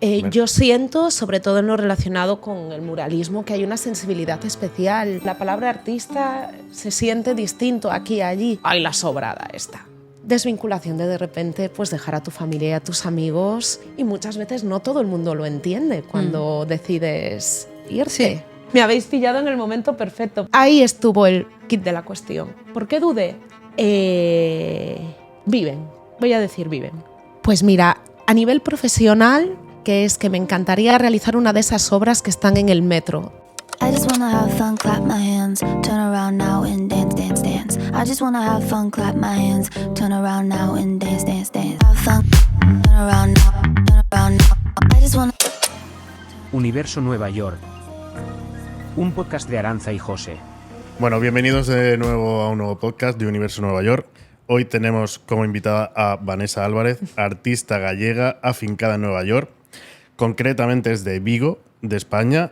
Yo siento, sobre todo en lo relacionado con el muralismo, que hay una sensibilidad especial. La palabra artista se siente distinto aquí y allí. ¡Ay, la sobrada esta! Desvinculación de repente pues dejar a tu familia y a tus amigos, y muchas veces no todo el mundo lo entiende cuando decides irte. Sí. Me habéis pillado en el momento perfecto. Ahí estuvo el kit de la cuestión. ¿Por qué dudé? Viven. Voy a decir viven. Pues mira, a nivel profesional, que es que me encantaría realizar una de esas obras que están en el metro. I just wanna have fun, clap my hands, turn around now and dance, dance, dance. I just wanna have fun, clap my hands, turn around now and dance, dance, dance. Have fun, turn around now, turn around now. I just wanna... Universo Nueva York. Un podcast de Aranza y José. Bueno, bienvenidos de nuevo a un nuevo podcast de Universo Nueva York. Hoy tenemos como invitada a Vanessa Álvarez, artista gallega afincada en Nueva York. Concretamente es de Vigo, de España.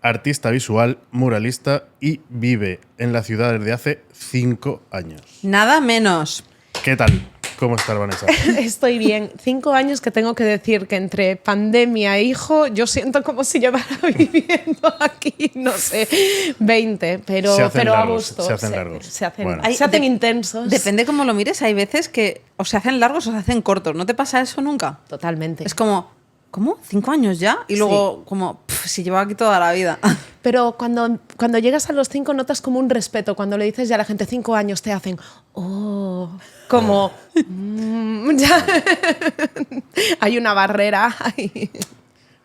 Artista visual, muralista y vive en la ciudad desde hace 5 años. Nada menos. ¿Qué tal? ¿Cómo estás, Vanessa? Estoy bien. 5 años que tengo que decir que entre pandemia e hijo yo siento como si llevara viviendo aquí, no sé, 20, pero a gusto. Se hacen largos. Se hacen, Bueno. se hacen intensos. Depende cómo lo mires, hay veces que o se hacen largos o se hacen cortos. ¿No te pasa eso nunca? Totalmente. Es como, ¿cómo? ¿5 años ya? Y luego, como, si llevo aquí toda la vida. Pero cuando llegas a los 5 notas como un respeto. Cuando le dices ya a la gente 5 años te hacen, oh, como, ya. Hay una barrera ahí.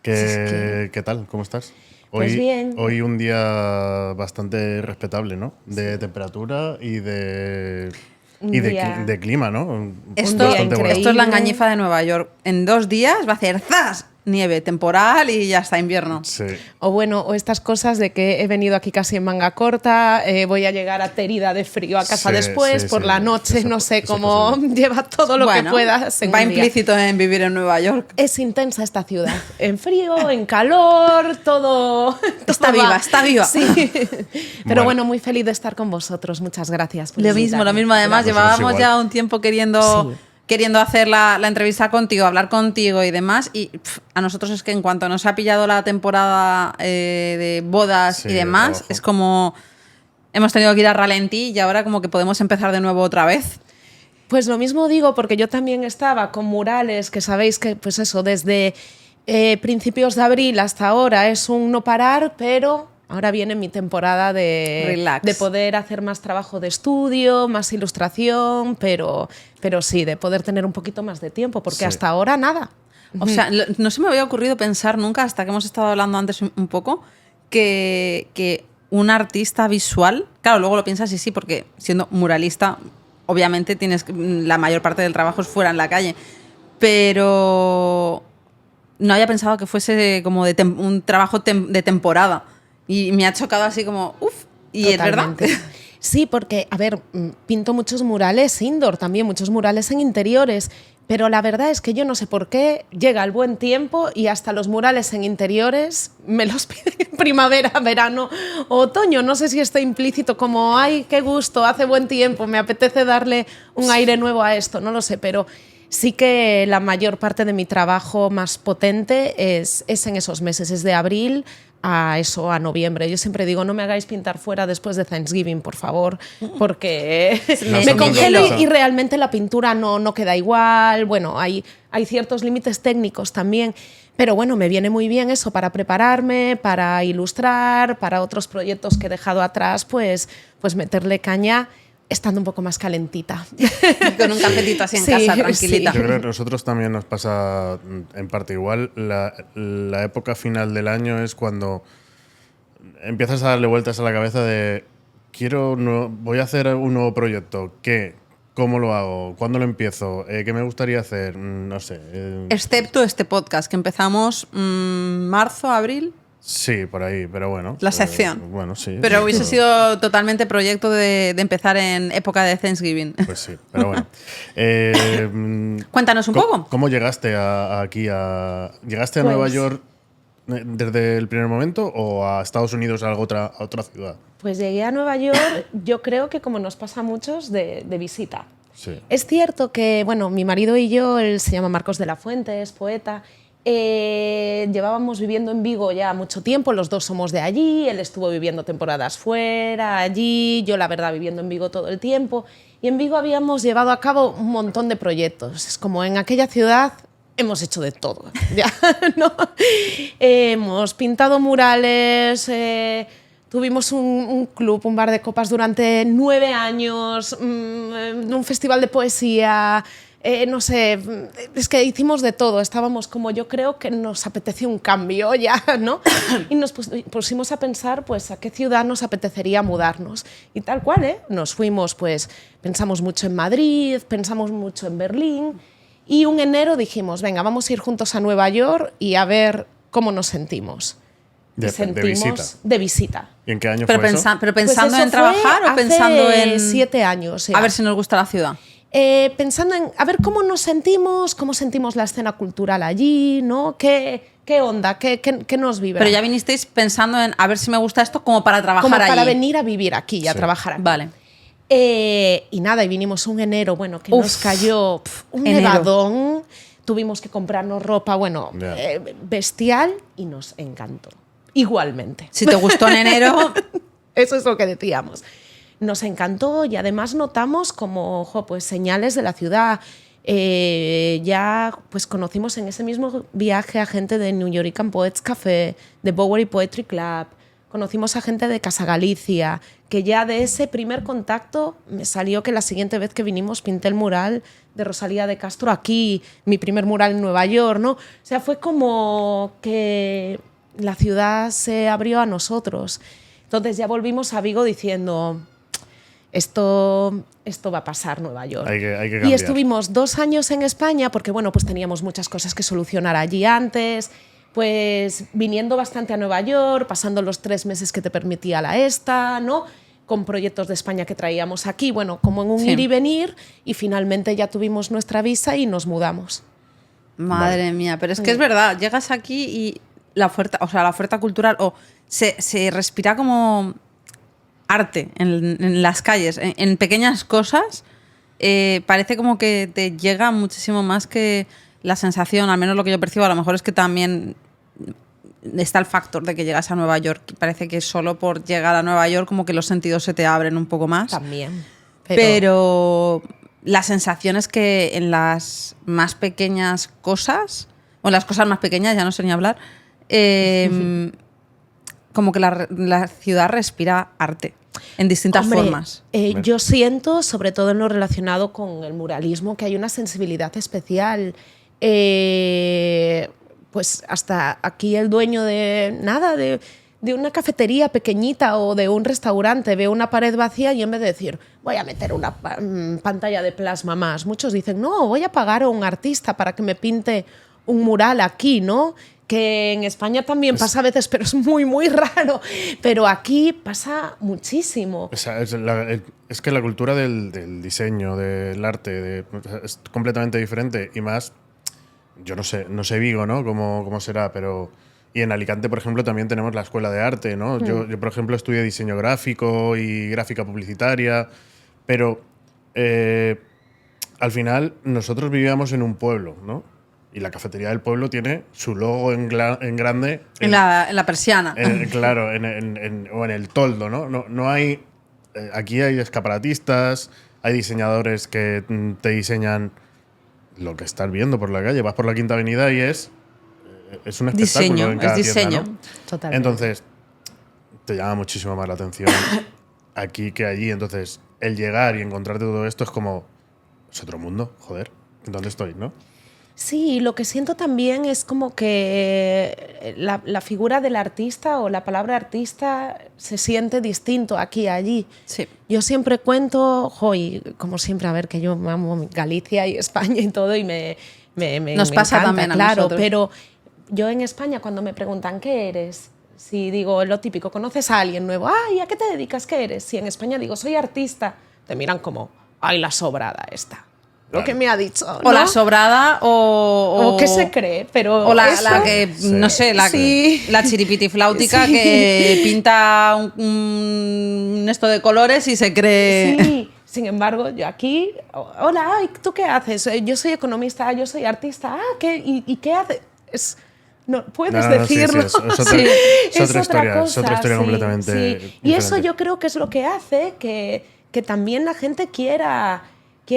¿Qué tal? ¿Cómo estás? Pues bien. Hoy un día bastante respetable, ¿no? De temperatura y de clima, ¿no? Esto es la engañifa de Nueva York. En 2 días va a hacer ¡zas! Nieve, temporal y ya está invierno. Sí. O estas cosas de que he venido aquí casi en manga corta, voy a llegar aterida de frío a casa después, por la noche, no sé cómo lleva todo lo que pueda. Va implícito en vivir en Nueva York. Es intensa esta ciudad. En frío, en calor, todo. Está viva, está viva. Sí. Pero bueno, muy feliz de estar con vosotros. Muchas gracias por invitarme. Lo mismo. Además, llevábamos ya un tiempo queriendo hacer la entrevista contigo, hablar contigo y demás. Y a nosotros es que en cuanto nos ha pillado la temporada de bodas y demás, es como hemos tenido que ir a ralentí y ahora como que podemos empezar de nuevo otra vez. Pues lo mismo digo, porque yo también estaba con murales, que sabéis que pues eso, desde principios de abril hasta ahora es un no parar, pero ahora viene mi temporada de poder hacer más trabajo de estudio, más ilustración, pero sí, de poder tener un poquito más de tiempo, porque hasta ahora nada. O sea, no se me había ocurrido pensar nunca, hasta que hemos estado hablando antes un poco, que un artista visual, claro, luego lo piensas y sí, porque siendo muralista, obviamente la mayor parte del trabajo es fuera en la calle, pero no había pensado que fuese como un trabajo de temporada. Y me ha chocado así como, y totalmente. Es verdad. Sí, porque, a ver, pinto muchos murales indoor también, muchos murales en interiores, pero la verdad es que yo no sé por qué llega el buen tiempo y hasta los murales en interiores me los piden en primavera, verano, otoño. No sé si está implícito como, ay, qué gusto, hace buen tiempo, me apetece darle un aire nuevo a esto, no lo sé, pero sí que la mayor parte de mi trabajo más potente es en esos meses, es de abril a noviembre. Yo siempre digo, no me hagáis pintar fuera después de Thanksgiving, por favor, porque me congelo y realmente la pintura no queda igual. Bueno, hay ciertos límites técnicos también, pero bueno, me viene muy bien eso para prepararme, para ilustrar, para otros proyectos que he dejado atrás, pues meterle caña estando un poco más calentita. Con un cafetito así en casa, tranquilita. Yo creo que a nosotros también nos pasa en parte igual. La época final del año es cuando empiezas a darle vueltas a la cabeza de voy a hacer un nuevo proyecto. ¿Qué? ¿Cómo lo hago? ¿Cuándo lo empiezo? ¿Qué me gustaría hacer? No sé. Excepto este podcast que empezamos marzo, abril. Sí, por ahí, pero bueno. La sección. Bueno, sí. Pero hubiese sido totalmente proyecto de empezar en época de Thanksgiving. Pues sí, pero bueno. Cuéntanos un poco. ¿Cómo llegaste aquí? ¿Llegaste a Nueva York desde el primer momento o a Estados Unidos a otra ciudad? Pues llegué a Nueva York, yo creo que como nos pasa a muchos, de visita. Sí. Es cierto que, bueno, mi marido y yo, él se llama Marcos de la Fuente, es poeta. Llevábamos viviendo en Vigo ya mucho tiempo, los dos somos de allí, él estuvo viviendo temporadas fuera, allí, yo la verdad viviendo en Vigo todo el tiempo. Y en Vigo habíamos llevado a cabo un montón de proyectos. Es como en aquella ciudad hemos hecho de todo. ¿Ya? ¿No? Hemos pintado murales, tuvimos un club, un bar de copas durante 9 años, un festival de poesía. No sé, es que hicimos de todo, estábamos como, yo creo que nos apetecía un cambio ya, ¿no? Y nos pusimos a pensar, pues, a qué ciudad nos apetecería mudarnos. Y tal cual, ¿eh? Nos fuimos, pues, pensamos mucho en Madrid, pensamos mucho en Berlín, y un enero dijimos, venga, vamos a ir juntos a Nueva York y a ver cómo nos sentimos. De visita. De visita. ¿Y en qué año Pero, fue eso? pero Pues pensando eso en trabajar fue o pensando hace en 7 años. a ver si nos gusta la ciudad. Pensando en a ver cómo nos sentimos, cómo sentimos la escena cultural allí, ¿no? ¿Qué onda? ¿Qué nos vibra? Pero ya vinisteis pensando en a ver si me gusta esto como para trabajar como para allí. venir a vivir aquí y a trabajar aquí. Vale. Y nada, y vinimos un enero, bueno, que nos cayó un enero. nevadón, tuvimos que comprarnos ropa, bueno, Ya. bestial, y nos encantó. Igualmente. Si te gustó en enero, Eso es lo que decíamos. Nos encantó y además notamos como pues, señales de la ciudad. Ya pues, conocimos en ese mismo viaje a gente de New Yorican Poets Café, de Bowery Poetry Club, conocimos a gente de Casa Galicia, que ya de ese primer contacto me salió que la siguiente vez que vinimos pinté el mural de Rosalía de Castro aquí, mi primer mural en Nueva York, ¿no? O sea, fue como que la ciudad se abrió a nosotros. Entonces ya volvimos a Vigo diciendo, esto va a pasar Nueva York. Hay que cambiar. Y estuvimos 2 años en España porque, bueno, pues teníamos muchas cosas que solucionar allí antes, pues viniendo bastante a Nueva York, pasando los 3 meses que te permitía la ESTA, ¿no? Con proyectos de España que traíamos aquí, bueno, como en un ir y venir, y finalmente ya tuvimos nuestra visa y nos mudamos. madre mía, pero es que es verdad, llegas aquí y la oferta cultural se respira como arte en las calles, en pequeñas cosas. Parece como que te llega muchísimo más que la sensación, al menos lo que yo percibo, a lo mejor es que también está el factor de que llegas a Nueva York. Parece que solo por llegar a Nueva York como que los sentidos se te abren un poco más. También. Pero la sensación es que en las más pequeñas cosas, o en las cosas más pequeñas, ya no sé ni hablar, como que la ciudad respira arte en distintas Hombre, formas. Yo siento, sobre todo en lo relacionado con el muralismo, que hay una sensibilidad especial. Pues hasta aquí el dueño de una cafetería pequeñita o de un restaurante ve una pared vacía y en vez de decir, voy a meter una pantalla de plasma más, muchos dicen, no, voy a pagar a un artista para que me pinte un mural aquí, ¿no? Que en España también pasa a veces, pero es muy, muy raro. Pero aquí pasa muchísimo. O sea, es que la cultura del diseño, del arte, es completamente diferente. Y más, yo no sé Vigo, ¿no? Cómo será, pero... Y en Alicante, por ejemplo, también tenemos la escuela de arte, ¿no? Yo, por ejemplo, estudié diseño gráfico y gráfica publicitaria, pero al final nosotros vivíamos en un pueblo, ¿no? Y la cafetería del pueblo tiene su logo en grande. En la persiana. Claro, o en el toldo, ¿no? No hay... aquí hay escaparatistas, hay diseñadores que te diseñan lo que estás viendo por la calle. Vas por la Quinta Avenida y es un espectáculo Diseño, en cada es diseño. tienda, ¿no? Totalmente. Entonces, te llama muchísimo más la atención aquí que allí. Entonces, el llegar y encontrarte todo esto es como... Es otro mundo, joder. ¿Dónde estoy, no? Sí, lo que siento también es como que la figura del artista o la palabra artista se siente distinto aquí y allí. Sí. Yo siempre cuento, y como siempre, a ver, que yo amo Galicia y España y todo, y me Nos pasa encanta, también a claro, nosotros. pero yo en España cuando me preguntan ¿qué eres? Si digo lo típico, ¿conoces a alguien nuevo? ¿Y a qué te dedicas? ¿Qué eres? Si en España digo soy artista, te miran como, ¡ay, la sobrada esta! Lo que me ha dicho, ¿no? O la sobrada o qué se cree, pero o la eso- que, Sí. no sé, la chiripitifláutica Sí. que pinta un esto de colores y se cree... Sí, sin embargo, yo aquí, hola, ¿tú qué haces? Yo soy economista, yo soy artista, ¿qué? ¿Y qué haces? No, puedes No, no, no, decirlo. sí, es otra, Sí. es otra historia, es otra historia sí, completamente sí. Y eso diferente. yo creo que es lo que hace que también la gente quiera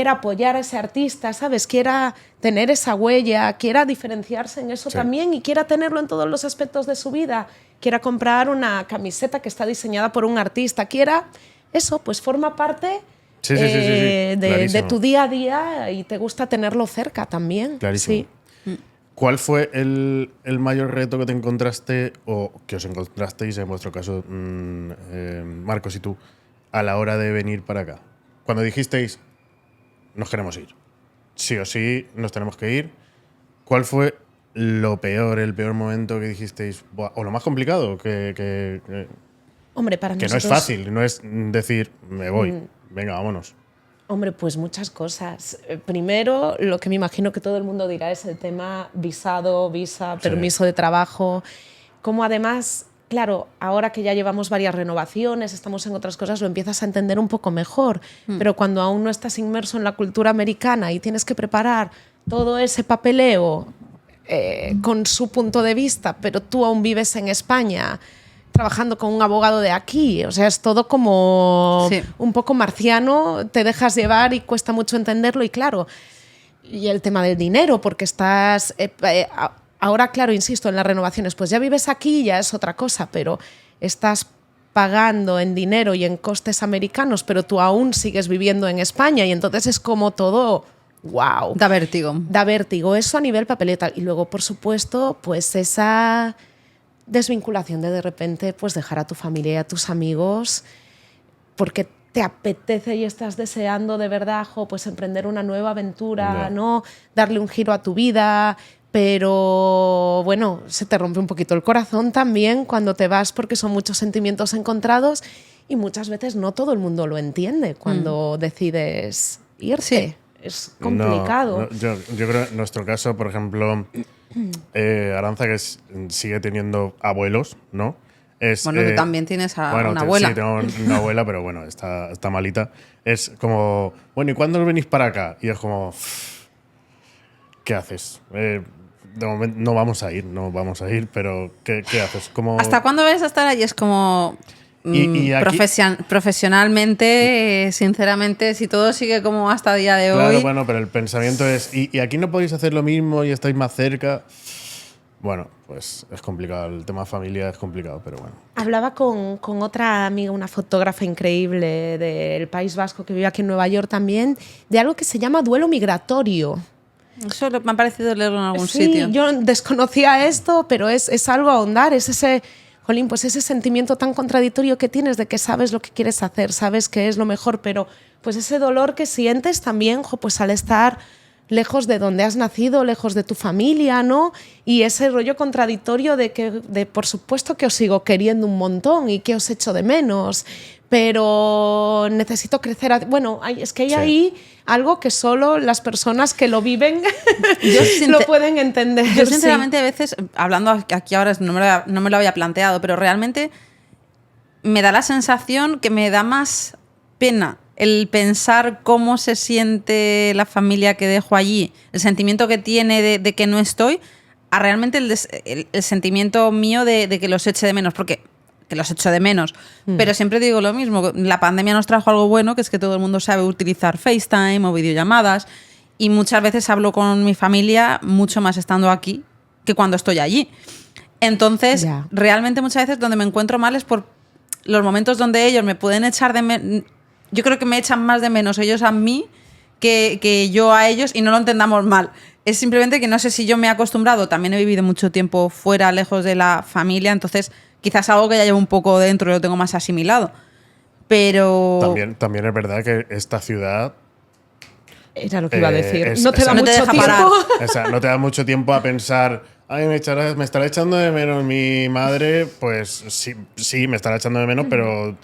apoyar a ese artista, ¿sabes? Quiera tener esa huella, quiera diferenciarse en eso Sí. también y quiera tenerlo en todos los aspectos de su vida. Quiera comprar una camiseta que está diseñada por un artista, quiera eso, pues forma parte Sí, de clarísimo. tu día a día y te gusta tenerlo cerca también. Clarísimo. Sí. ¿Cuál fue el mayor reto que te encontraste o que os encontrasteis, en vuestro caso, Marcos y tú, a la hora de venir para acá? Cuando dijisteis, nos queremos ir. Sí o sí, nos tenemos que ir. ¿Cuál fue el peor momento que dijisteis, "Buah", o lo más complicado, que Hombre, para no es nosotros, fácil, no es decir, me voy, venga, vámonos. Hombre, pues muchas cosas. Primero, lo que me imagino que todo el mundo dirá es el tema visado, visa, Sí. permiso de trabajo. Como además, claro, ahora que ya llevamos varias renovaciones, estamos en otras cosas, lo empiezas a entender un poco mejor. Pero cuando aún no estás inmerso en la cultura americana y tienes que preparar todo ese papeleo con su punto de vista, pero tú aún vives en España trabajando con un abogado de aquí, o sea, es todo como Sí. un poco marciano, te dejas llevar y cuesta mucho entenderlo y claro, y el tema del dinero, porque estás, ahora claro, insisto, en las renovaciones, pues ya vives aquí, ya es otra cosa, pero estás pagando en dinero y en costes americanos, pero tú aún sigues viviendo en España y entonces es como todo, wow. Da vértigo. Da vértigo, eso a nivel papeleta. Y luego, por supuesto, pues esa desvinculación de repente pues dejar a tu familia y a tus amigos porque te apetece y estás deseando de verdad pues emprender una nueva aventura, Ya. ¿no? Darle un giro a tu vida, pero bueno, se te rompe un poquito el corazón también cuando te vas porque son muchos sentimientos encontrados y muchas veces no todo el mundo lo entiende cuando decides irte. Sí. Es complicado. Yo creo en nuestro caso, por ejemplo, Aranza, que sigue teniendo abuelos, ¿no? Bueno, tú también tienes a bueno, una abuela. Sí, tengo una abuela, pero bueno, está malita. Es como, bueno, ¿y cuándo venís para acá? Y es como, ¿qué haces? De momento no vamos a ir, pero ¿qué haces? Como, ¿Hasta cuándo vas a estar allí? Es como... Y aquí- profesionalmente, sinceramente, si todo sigue como hasta el día de claro, hoy... bueno, pero el pensamiento es, ¿y aquí no podéis hacer lo mismo y estáis más cerca? Bueno, pues es complicado. El tema familia es complicado, pero bueno. Hablaba con otra amiga, una fotógrafa increíble del País Vasco que vive aquí en Nueva York también, de algo que se llama duelo migratorio. Eso me ha parecido leerlo en algún Sí, sitio. yo desconocía esto, pero es algo a ahondar, es ese, jolín, pues ese sentimiento tan contradictorio que tienes de que sabes lo que quieres hacer, sabes que es lo mejor, pero pues ese dolor que sientes también, pues al estar lejos de donde has nacido, lejos de tu familia, ¿no? Y ese rollo contradictorio de por supuesto que os sigo queriendo un montón y que os echo de menos, pero necesito crecer. Bueno, es que hay Sí. ahí algo que solo las personas que lo viven Yo lo pueden entender. Yo sí. sinceramente a veces, hablando aquí ahora, no me lo había planteado, pero realmente me da la sensación que me da más pena el pensar cómo se siente la familia que dejo allí, el sentimiento que tiene de que no estoy, a realmente el sentimiento mío de que los eche de menos, porque que los echo de menos. Pero siempre digo lo mismo, la pandemia nos trajo algo bueno, que es que todo el mundo sabe utilizar FaceTime o videollamadas, y muchas veces hablo con mi familia mucho más estando aquí que cuando estoy allí. Entonces, Ya. realmente muchas veces donde me encuentro mal es por los momentos donde ellos me pueden echar de menos. Yo creo que me echan más de menos ellos a mí que yo a ellos, y no lo entendamos mal. Es simplemente que no sé si yo me he acostumbrado, también he vivido mucho tiempo fuera, lejos de la familia, entonces quizás algo que ya llevo un poco dentro y lo tengo más asimilado. Pero... También es verdad que esta ciudad Era lo que iba a decir. es- No te es- da no te mucho deja tiempo. parar. O sea, no te da mucho tiempo a pensar, ay, me estará echando de menos mi madre. Pues sí, me estará echando de menos, pero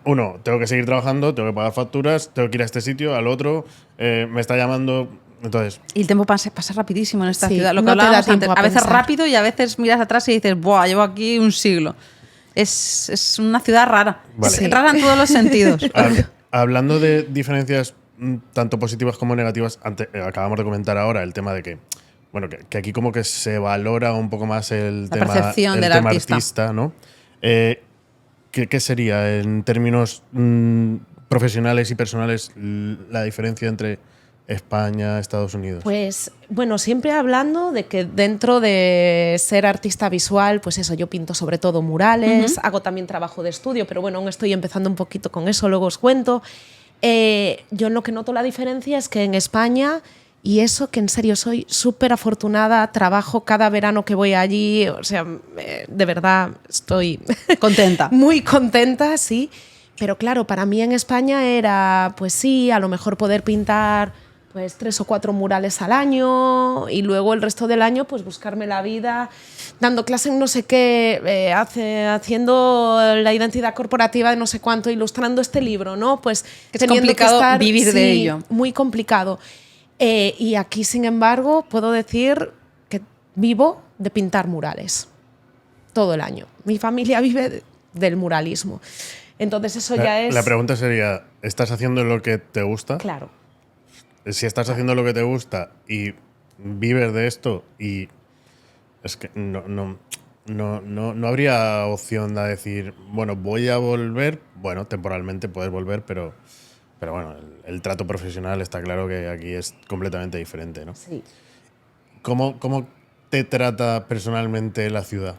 uno, tengo que seguir trabajando, tengo que pagar facturas, tengo que ir a este sitio, al otro, me está llamando. Entonces, Y el tiempo pasa rapidísimo en esta Sí, ciudad. Lo que no te da hablábamos tiempo antes. a A veces pensar. rápido y a veces miras atrás y dices, ¡buah! Llevo aquí un siglo. Es una ciudad rara. Vale. Es Sí. rara en todos los sentidos. hablando de diferencias tanto positivas como negativas, acabamos de comentar ahora el tema de que bueno, que aquí como que se valora un poco más el La percepción el del tema artista. ¿no? ¿Qué sería en términos profesionales y personales la diferencia entre España, Estados Unidos? Pues bueno, siempre hablando de que dentro de ser artista visual, pues eso, yo pinto sobre todo murales, hago también trabajo de estudio, pero bueno, aún estoy empezando un poquito con eso, luego os cuento. Yo en lo que noto la diferencia es que en España, y eso que en serio soy súper afortunada, trabajo cada verano que voy allí, o sea, de verdad estoy Contenta. muy contenta, sí. Pero claro, para mí en España era, pues sí, a lo mejor poder pintar pues 3 o 4 murales al año y luego el resto del año pues buscarme la vida dando clase en no sé qué, haciendo la identidad corporativa de no sé cuánto, ilustrando este libro, ¿no? Pues Es complicado vivir de ello. Muy complicado. Y aquí, sin embargo, puedo decir que vivo de pintar murales todo el año. Mi familia vive del muralismo. Entonces eso ya es... La pregunta sería, ¿estás haciendo lo que te gusta? Claro. Si estás haciendo lo que te gusta y vives de esto, y es que no habría opción de decir, bueno, voy a volver. Bueno, temporalmente puedes volver, pero bueno, el trato profesional está claro que aquí es completamente diferente, ¿no? Sí. ¿Cómo te trata personalmente la ciudad?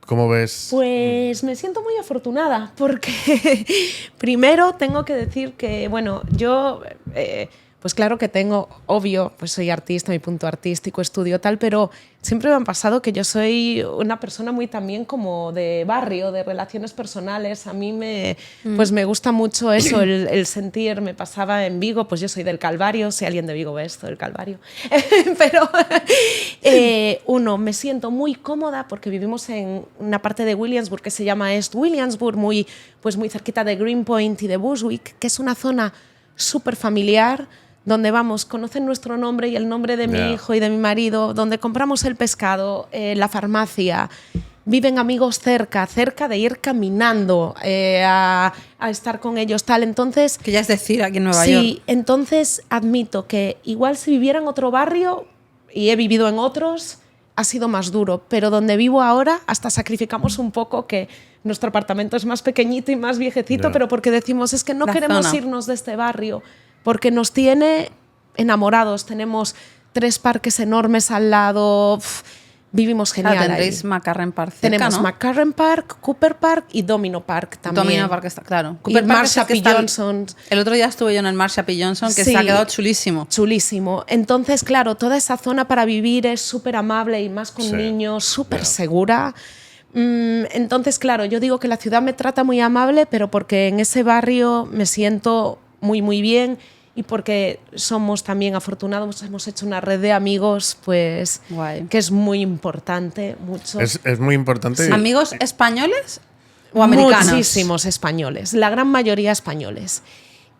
¿Cómo ves? Pues me siento muy afortunada porque primero tengo que decir que, bueno, yo, pues claro que tengo, obvio, pues soy artista, mi punto artístico, estudio tal, pero siempre me han pasado que yo soy una persona muy también como de barrio, de relaciones personales. A mí pues me gusta mucho eso, el sentir. Me pasaba en Vigo, pues yo soy del Calvario, si alguien de Vigo ve esto, del Calvario. Pero me siento muy cómoda porque vivimos en una parte de Williamsburg que se llama East Williamsburg, muy cerquita de Greenpoint y de Bushwick, que es una zona súper familiar, donde vamos, conocen nuestro nombre y el nombre de mi hijo y de mi marido, donde compramos el pescado, la farmacia, viven amigos cerca de ir caminando a estar con ellos, tal. Entonces, Que ya es decir, aquí en Nueva York. sí, entonces admito que igual si viviera en otro barrio, y he vivido en otros, ha sido más duro, pero donde vivo ahora hasta sacrificamos un poco que nuestro apartamento es más pequeñito y más viejecito, pero porque decimos, es que no La queremos zona. irnos de este barrio, porque nos tiene enamorados. Tenemos 3 parques enormes al lado, vivimos genial. Claro, ahí. tendréis McCarren Park cerca, Tenemos ¿no? McCarren Park, Cooper Park y Domino Park también. Domino Park está, claro. Y Cooper Park es el Marshall que P. está Johnson. El otro día estuve yo en el Marshall P. Johnson, que Sí. se ha quedado chulísimo. Chulísimo. Entonces, claro, toda esa zona para vivir es súper amable y más con Sí. niños, súper segura. Entonces, claro, yo digo que la ciudad me trata muy amable, pero porque en ese barrio me siento muy, muy bien y porque somos también afortunados, hemos hecho una red de amigos, pues, Guay. que es muy importante. Muchos. Es muy importante. ¿Amigos españoles o americanos? Muchísimos españoles, la gran mayoría españoles.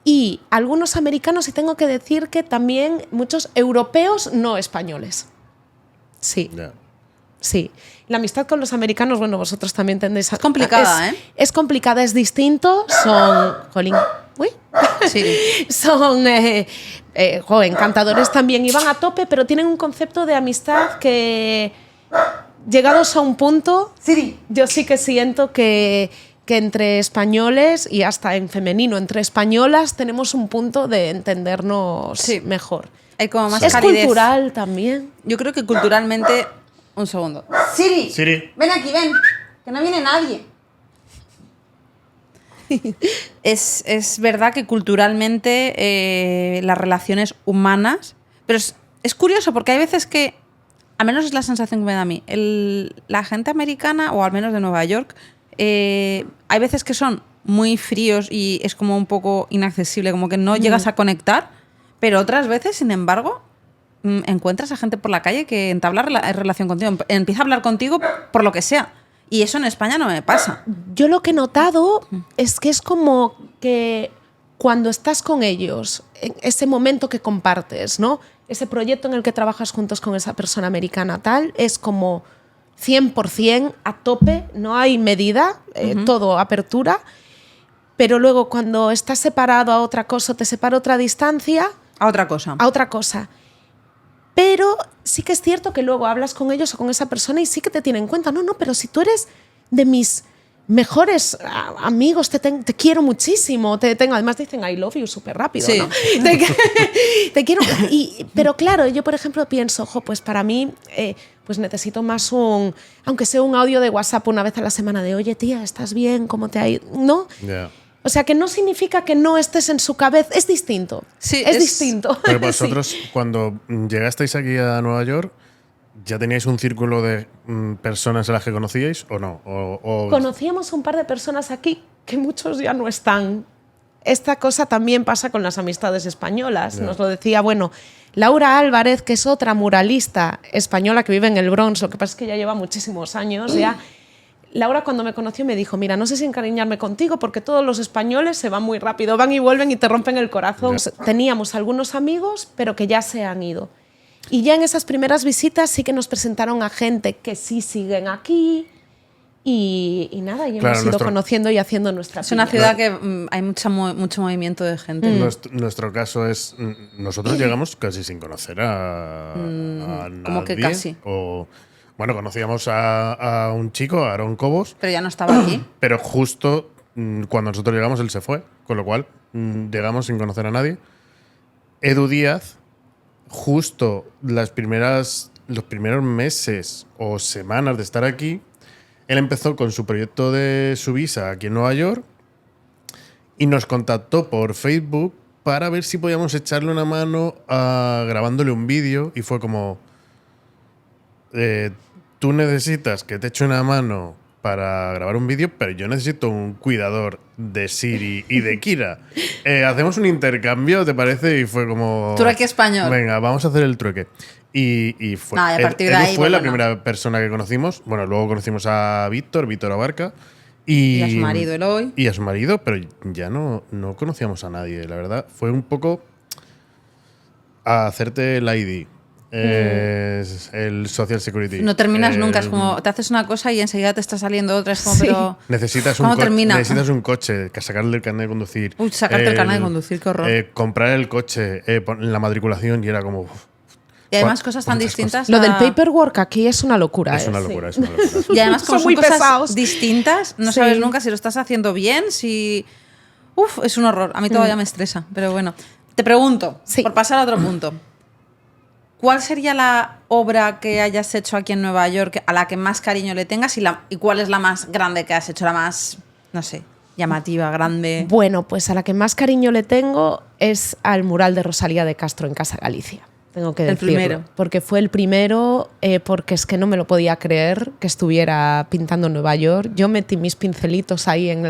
Y algunos americanos, y tengo que decir que también muchos europeos no españoles. Sí, Ya. sí. La amistad con los americanos, bueno, vosotros también tendréis... Es complicada, ¿eh? Es complicada, es distinto. Son... Jolín, uy. Sí. Son encantadores también y van a tope, pero tienen un concepto de amistad que, llegados a un punto, yo sí que siento que entre españoles y hasta en femenino, entre españolas, tenemos un punto de entendernos Sí. mejor. Hay como más Es calidez. cultural también. Yo creo que culturalmente... Un segundo. Siri. Ven aquí, ven. Que no viene nadie. Es verdad que culturalmente las relaciones humanas... Pero es curioso porque hay veces que... Al menos es la sensación que me da a mí. La gente americana, o al menos de Nueva York, hay veces que son muy fríos y es como un poco inaccesible, como que no llegas a conectar, pero otras veces, sin embargo, encuentras a gente por la calle que entabla relación contigo, empieza a hablar contigo por lo que sea. Y eso en España no me pasa. Yo lo que he notado es que es como que cuando estás con ellos, en ese momento que compartes, ¿no? Ese proyecto en el que trabajas juntos con esa persona americana tal, es como 100% a tope, no hay medida, todo apertura, pero luego cuando estás separado a otra cosa, te separa otra distancia, A otra cosa. a otra cosa. Pero sí que es cierto que luego hablas con ellos o con esa persona y sí que te tienen en cuenta. No, pero si tú eres de mis mejores amigos, te quiero muchísimo, además dicen I love you súper rápido, Sí. ¿no? Te quiero. Pero claro, yo por ejemplo pienso, pues para mí pues necesito más aunque sea un audio de WhatsApp una vez a la semana de, oye tía, ¿estás bien? ¿Cómo te ha ido? ¿No? Ya. O sea, que no significa que no estés en su cabeza, es distinto. Sí, es distinto. Pero vosotros, cuando llegasteis aquí a Nueva York, ¿ya teníais un círculo de personas a las que conocíais o no? Conocíamos un par de personas aquí que muchos ya no están. Esta cosa también pasa con las amistades españolas. Yeah. Nos lo decía, Laura Álvarez, que es otra muralista española que vive en el Bronx, lo que pasa es que ya lleva muchísimos años ya. Laura cuando me conoció me dijo, mira, no sé si encariñarme contigo porque todos los españoles se van muy rápido, van y vuelven y te rompen el corazón. Yeah. Teníamos algunos amigos, pero que ya se han ido. Y ya en esas primeras visitas sí que nos presentaron a gente que sí siguen aquí y nada, y hemos ido conociendo y haciendo nuestra Es una piña. ciudad que hay mucho movimiento de gente. Nuestro caso es, nosotros llegamos casi sin conocer a nadie. ¿Cómo que casi? Bueno, conocíamos a un chico, a Aaron Cobos, Pero ya no estaba aquí. pero justo cuando nosotros llegamos él se fue, con lo cual llegamos sin conocer a nadie. Edu Díaz, justo los primeros meses o semanas de estar aquí, él empezó con su proyecto de su visa aquí en Nueva York y nos contactó por Facebook para ver si podíamos echarle una mano grabándole un vídeo y fue como, tú necesitas que te eche una mano para grabar un vídeo, pero yo necesito un cuidador de Siri y de Kira. Hacemos un intercambio, ¿te parece? Y fue como... Trueque español. Venga, vamos a hacer el trueque. Y fue, y a partir de Edu ahí, fue la bueno, primera persona que conocimos. Bueno, luego conocimos a Víctor Abarca. Y a su marido, Eloy. Y a su marido, pero ya no conocíamos a nadie, la verdad. Fue un poco a hacerte el ID. El Social Security. No terminas nunca, es como te haces una cosa y enseguida te está saliendo otra. Es como, Sí. pero. Necesitas ¿Cómo termina? necesitas un coche, sacarle el carnet de conducir. Uy, sacarte el carnet de conducir, qué horror. Comprar el coche, la matriculación y era como. Y además cosas tan ¿cuántas distintas. Lo del paperwork aquí es una locura. Es una sí. locura, es una locura. Y además, como Son muy son cosas pesados. distintas, no Sí. sabes nunca si lo estás haciendo bien, si. Uf, es un horror. A mí todavía me estresa. Pero bueno. Te pregunto, Sí. por pasar a otro punto. ¿Cuál sería la obra que hayas hecho aquí en Nueva York a la que más cariño le tengas y cuál es la más grande que has hecho? La más, no sé, llamativa, grande. Bueno, pues a la que más cariño le tengo es al mural de Rosalía de Castro en Casa Galicia. Tengo que El decirlo. primero. Porque fue el primero, porque es que no me lo podía creer que estuviera pintando en Nueva York. Yo metí mis pincelitos ahí en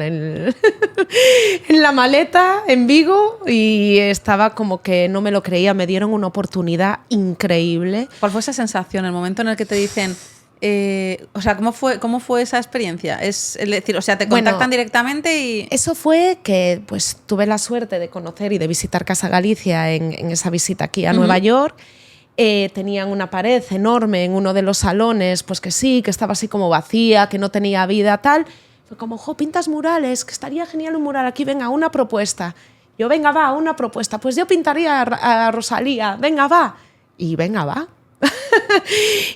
la maleta en Vigo y estaba como que no me lo creía. Me dieron una oportunidad increíble. ¿Cuál fue esa sensación, el momento en el que te dicen, o sea, ¿cómo fue esa experiencia? Es decir, o sea, te Bueno, contactan directamente y... Eso fue que pues tuve la suerte de conocer y de visitar Casa Galicia en esa visita aquí a Nueva York. Tenían una pared enorme en uno de los salones, pues que sí, que estaba así como vacía, que no tenía vida, tal. Fue como, pintas murales, que estaría genial un mural aquí, venga, una propuesta. Yo, venga, va, una propuesta. Pues yo pintaría a Rosalía, venga, va. Y venga, va.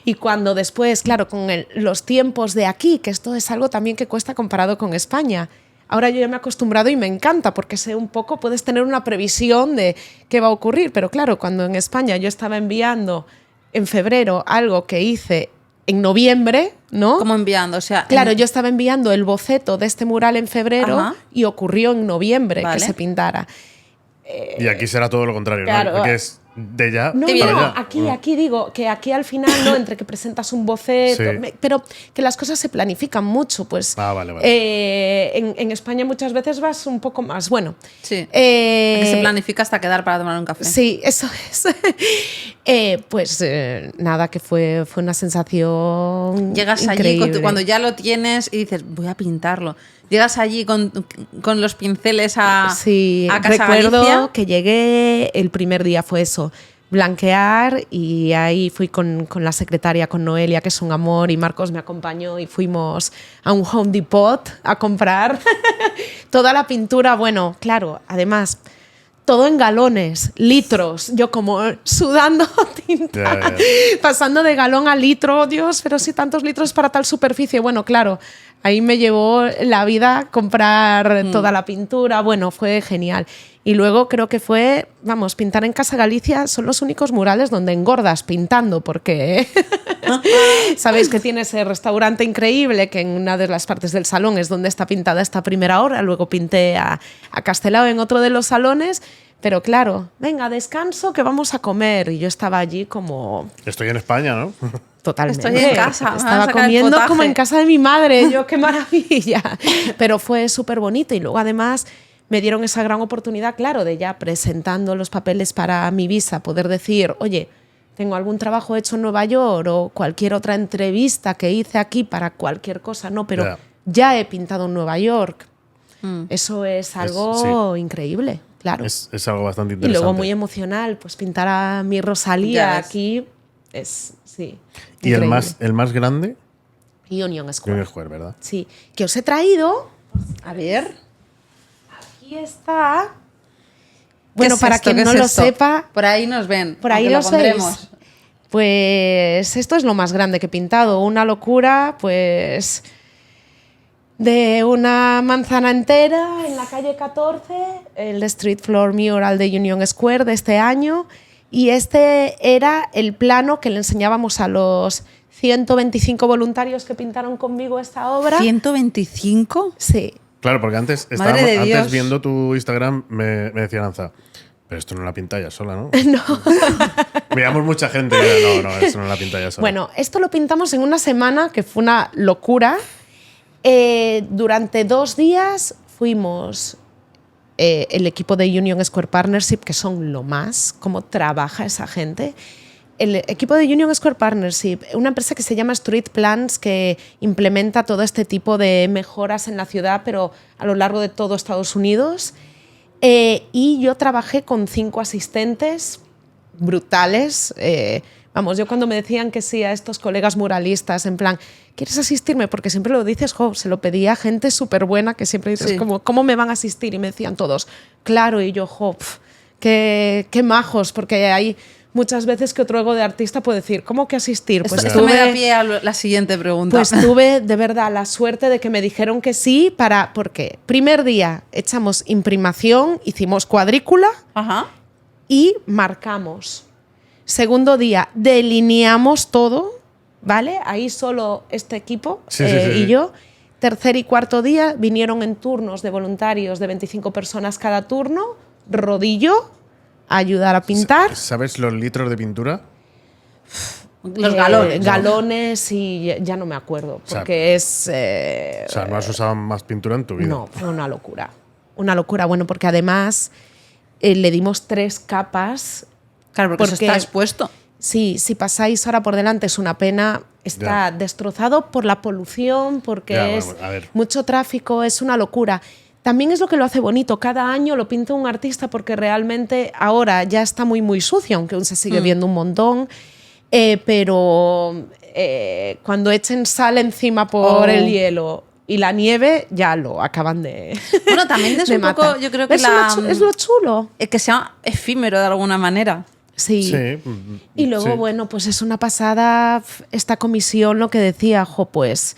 Y cuando después, claro, con los tiempos de aquí, que esto es algo también que cuesta comparado con España. Ahora yo ya me he acostumbrado y me encanta porque sé un poco, puedes tener una previsión de qué va a ocurrir, pero claro, cuando en España yo estaba enviando en febrero algo que hice en noviembre, ¿no? ¿Cómo enviando? O sea, Claro, yo estaba enviando el boceto de este mural en febrero Ajá. y ocurrió en noviembre Vale. que se pintara. Y aquí será todo lo contrario, Claro. ¿no? Aquí es de ya No, Qué bien. no, para allá. aquí digo que aquí al final, ¿no? Entre que presentas un boceto, Sí. pero que las cosas se planifican mucho, pues. Vale. En España muchas veces vas un poco más, bueno. sí. Que se Eh, planifica hasta quedar para tomar un café. Sí, eso es. Pues nada, que fue una sensación. Llegas increíble. allí cuando ya lo tienes y dices, voy a pintarlo. Llegas allí con los pinceles a Casa recuerdo Galicia. que llegué, el primer día fue eso, blanquear, y ahí fui con la secretaria, con Noelia, que es un amor, y Marcos me acompañó y fuimos a un Home Depot a comprar toda la pintura. Bueno, claro, además, todo en galones, litros. Yo como sudando tinta, Ya. pasando de galón a litro. Dios, pero si tantos litros para tal superficie. Bueno, claro, ahí me llevó la vida comprar toda la pintura. Bueno, fue genial. Y luego creo que fue, vamos, pintar en Casa Galicia son los únicos murales donde engordas pintando, porque sabéis que tiene ese restaurante increíble que en una de las partes del salón es donde está pintada esta primera obra. Luego pinté a Castelao en otro de los salones. Pero claro, venga, descanso que vamos a comer. Y yo estaba allí como... Estoy en España, ¿no? Totalmente. Estoy en casa, me van a Estaba sacar el comiendo potaje. como en casa de mi madre. Yo, qué maravilla. Pero fue súper bonito. Y luego, además, me dieron esa gran oportunidad, claro, de ya presentando los papeles para mi visa, poder decir, oye, tengo algún trabajo hecho en Nueva York o cualquier otra entrevista que hice aquí para cualquier cosa. No, pero Ya. ya he pintado en Nueva York. Eso es algo increíble, claro. Es algo bastante Y interesante. luego muy emocional, pues pintar a mi Ya Rosalía ves. aquí es, sí. ¿Y el increíble. más grande? Union Square. Union Square, ¿verdad? Sí, que os he traído. A ver. Aquí está. Bueno, para esto? quien ¿Qué no es lo esto? sepa, Por ahí nos ven. por ahí aunque los lo pondremos. veis. Pues esto es lo más grande que he pintado. Una locura, pues, de una manzana entera en la calle 14, el Street Floor Mural de Union Square de este año. Y este era el plano que le enseñábamos a los 125 voluntarios que pintaron conmigo esta obra. ¿125? Sí. Claro, porque antes, Madre de Dios. antes viendo tu Instagram me decía Aranza, pero esto no la pinta ella sola, ¿no? No. Veíamos mucha gente y no, esto no la pinta ella sola. Bueno, esto lo pintamos en una semana que fue una locura. Durante 2 días fuimos el equipo de Union Square Partnership, que son lo más, cómo trabaja esa gente. El equipo de Union Square Partnership, una empresa que se llama Street Plans, que implementa todo este tipo de mejoras en la ciudad, pero a lo largo de todo Estados Unidos. Y yo trabajé con 5 asistentes brutales. Vamos, yo cuando me decían que sí a estos colegas muralistas, en plan, ¿quieres asistirme? Porque siempre lo dices, jo, se lo pedía a gente súper buena que siempre dices, Sí. como, ¿cómo me van a asistir? Y me decían todos, claro, y yo, jo, qué majos, porque hay muchas veces que otro ego de artista puede decir, ¿cómo que asistir? Pues Esto me da pie a la siguiente pregunta. pues tuve de verdad la suerte de que me dijeron que sí, porque primer día echamos imprimación, hicimos cuadrícula Ajá. y marcamos. Segundo día delineamos todo, ¿vale? Ahí solo este equipo Sí, y yo. Tercer y cuarto día vinieron en turnos de voluntarios de 25 personas cada turno, rodillo, a ayudar a pintar. ¿Sabes los litros de pintura? Los galones. Galones y ya no me acuerdo, sea, porque es... O sea, no has usado más pintura en tu vida. No, fue una locura. Una locura, bueno, porque además le dimos 3 capas. Claro, porque eso porque- está expuesto. Sí, si pasáis ahora por delante es una pena. Está Ya. destrozado por la polución, porque Ya, es bueno, a ver. mucho tráfico, es una locura. También es lo que lo hace bonito. Cada año lo pinta un artista porque realmente ahora ya está muy, muy sucio, aunque aún se sigue viendo un montón. Pero cuando echen sal encima por el hielo y la nieve, ya lo acaban de. Bueno, también es de un poco, matar. yo creo que es lo chulo. que sea efímero de alguna manera. Sí. Sí. Y luego, sí. bueno, pues es una pasada esta comisión, lo que decía, pues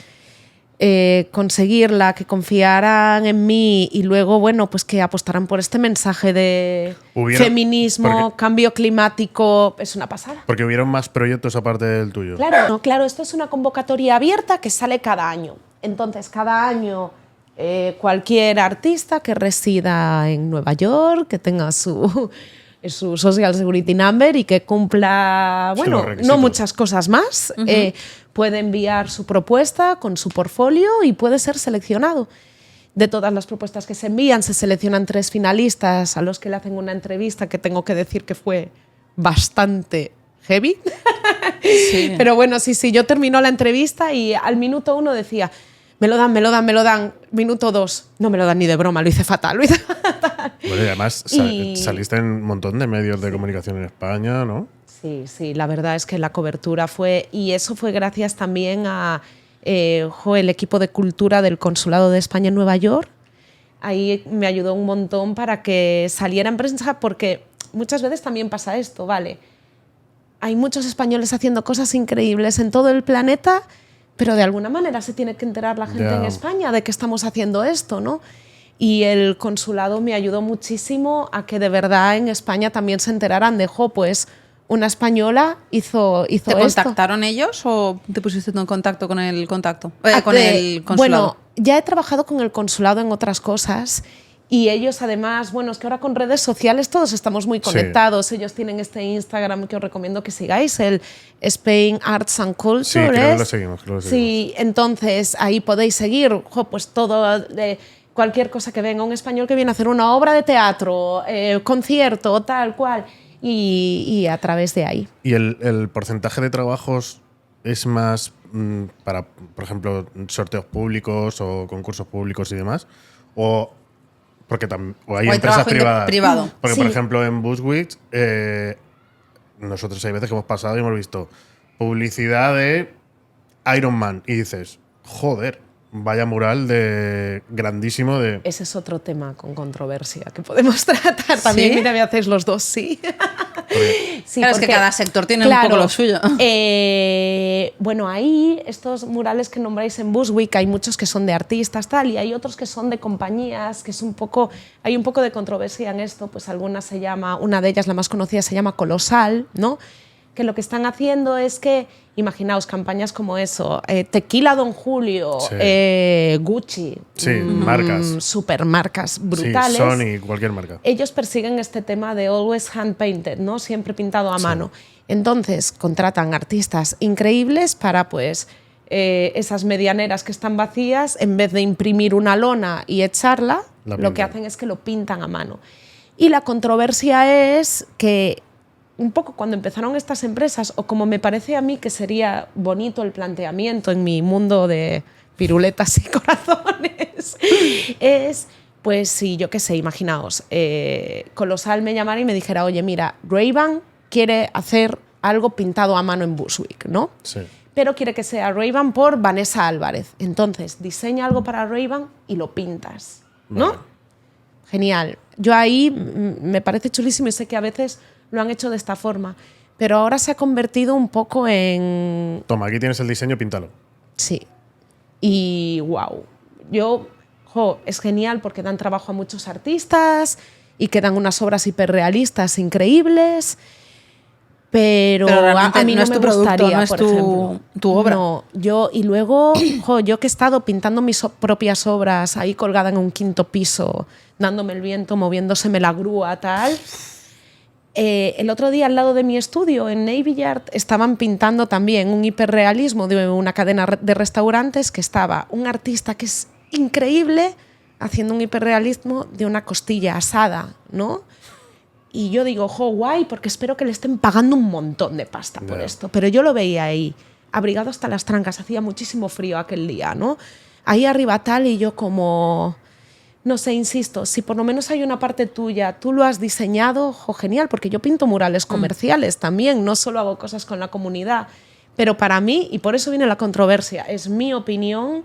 conseguirla, que confiaran en mí y luego, bueno, pues que apostaran por este mensaje de feminismo, porque- cambio climático, es una pasada. Porque hubieron más proyectos aparte del tuyo. Claro, no, claro, esto es una convocatoria abierta que sale cada año. Entonces, cada año cualquier artista que resida en Nueva York, que tenga su Social Security Number y que cumpla, Sí, bueno, los requisitos. no muchas cosas más, puede enviar su propuesta con su portfolio y puede ser seleccionado. De todas las propuestas que se envían, se seleccionan 3 finalistas a los que le hacen una entrevista que tengo que decir que fue bastante heavy. Sí. Pero bueno, sí, yo terminó la entrevista y al minuto 1 decía, me lo dan. Minuto 2, no me lo dan ni de broma, lo hice fatal. Bueno, y además Y- saliste en un montón de medios de comunicación en España, ¿no? Sí, la verdad es que la cobertura fue, y eso fue gracias también a el equipo de cultura del Consulado de España en Nueva York, ahí me ayudó un montón para que saliera en prensa, porque muchas veces también pasa esto, ¿vale? Hay muchos españoles haciendo cosas increíbles en todo el planeta, pero de alguna manera se tiene que enterar la gente en España de que estamos haciendo esto, ¿no? Y el consulado me ayudó muchísimo a que de verdad en España también se enteraran de, pues una española hizo ¿Te esto. contactaron ellos o te pusiste tú en contacto con el contacto? Con el consulado. Bueno, ya he trabajado con el consulado en otras cosas y ellos además, bueno, es que ahora con redes sociales todos estamos muy conectados. Sí. Ellos tienen este Instagram que os recomiendo que sigáis, el Spain Arts and Culture. Sí, creo que lo seguimos. Sí, entonces ahí podéis seguir, pues todo... cualquier cosa que venga un español que viene a hacer una obra de teatro, concierto, tal cual, y a través de ahí. ¿Y el porcentaje de trabajos es más para, por ejemplo, sorteos públicos o concursos públicos y demás? ¿O porque o hay empresas privadas? Privado. Porque, Sí. por ejemplo, en Buzzwix, nosotros hay veces que hemos pasado y hemos visto publicidad de Iron Man y dices, joder, vaya mural grandísimo de... Ese es otro tema con controversia que podemos tratar también. ¿Sí? Mira, me hacéis los dos, sí. Sí, Claro, es que cada sector tiene un poco lo suyo. Bueno, ahí estos murales que nombráis en Buzzwix, hay muchos que son de artistas, tal, y hay otros que son de compañías, que es hay un poco de controversia en esto, pues una de ellas, la más conocida, se llama Colosal, ¿no? Que lo que están haciendo es que, imaginaos, campañas como eso, Tequila Don Julio, Sí. Gucci, Sí, marcas. supermarcas brutales. Sí, Sony, cualquier marca. Ellos persiguen este tema de always hand painted, ¿no? Siempre pintado a mano. Entonces contratan artistas increíbles para, pues, esas medianeras que están vacías, en vez de imprimir una lona y echarla, lo que hacen es que lo pintan a mano. Y la controversia es que un poco cuando empezaron estas empresas, o como me parece a mí que sería bonito el planteamiento en mi mundo de piruletas y corazones, es, pues sí, yo qué sé, imaginaos, Colosal me llamara y me dijera, oye, mira, Ray-Ban quiere hacer algo pintado a mano en Buzzwix, ¿no? Sí. Pero quiere que sea Ray-Ban por Vanessa Álvarez. Entonces, diseña algo para Ray-Ban y lo pintas, ¿no? Vale. Genial. Yo ahí me parece chulísimo y sé que a veces lo han hecho de esta forma, pero ahora se ha convertido un poco en... Toma, aquí tienes el diseño, píntalo. Sí. Y wow. Es genial porque dan trabajo a muchos artistas y quedan unas obras hiperrealistas increíbles, pero a mí no no es me tu producto, gustaría, no es por tu ejemplo. obra. No, y luego, yo que he estado pintando mis propias obras ahí colgada en un quinto piso, dándome el viento, moviéndoseme la grúa, tal... el otro día al lado de mi estudio en Navy Yard estaban pintando también un hiperrealismo de una cadena de restaurantes, que estaba un artista que es increíble haciendo un hiperrealismo de una costilla asada, ¿no? Y yo digo, guay, porque espero que le estén pagando un montón de pasta por esto. Pero yo lo veía ahí, abrigado hasta las trancas, hacía muchísimo frío aquel día, ¿no? Ahí arriba tal, y yo como... No sé, insisto, si por lo menos hay una parte tuya, tú lo has diseñado, genial, porque yo pinto murales comerciales también, no solo hago cosas con la comunidad. Pero para mí, y por eso viene la controversia, es mi opinión,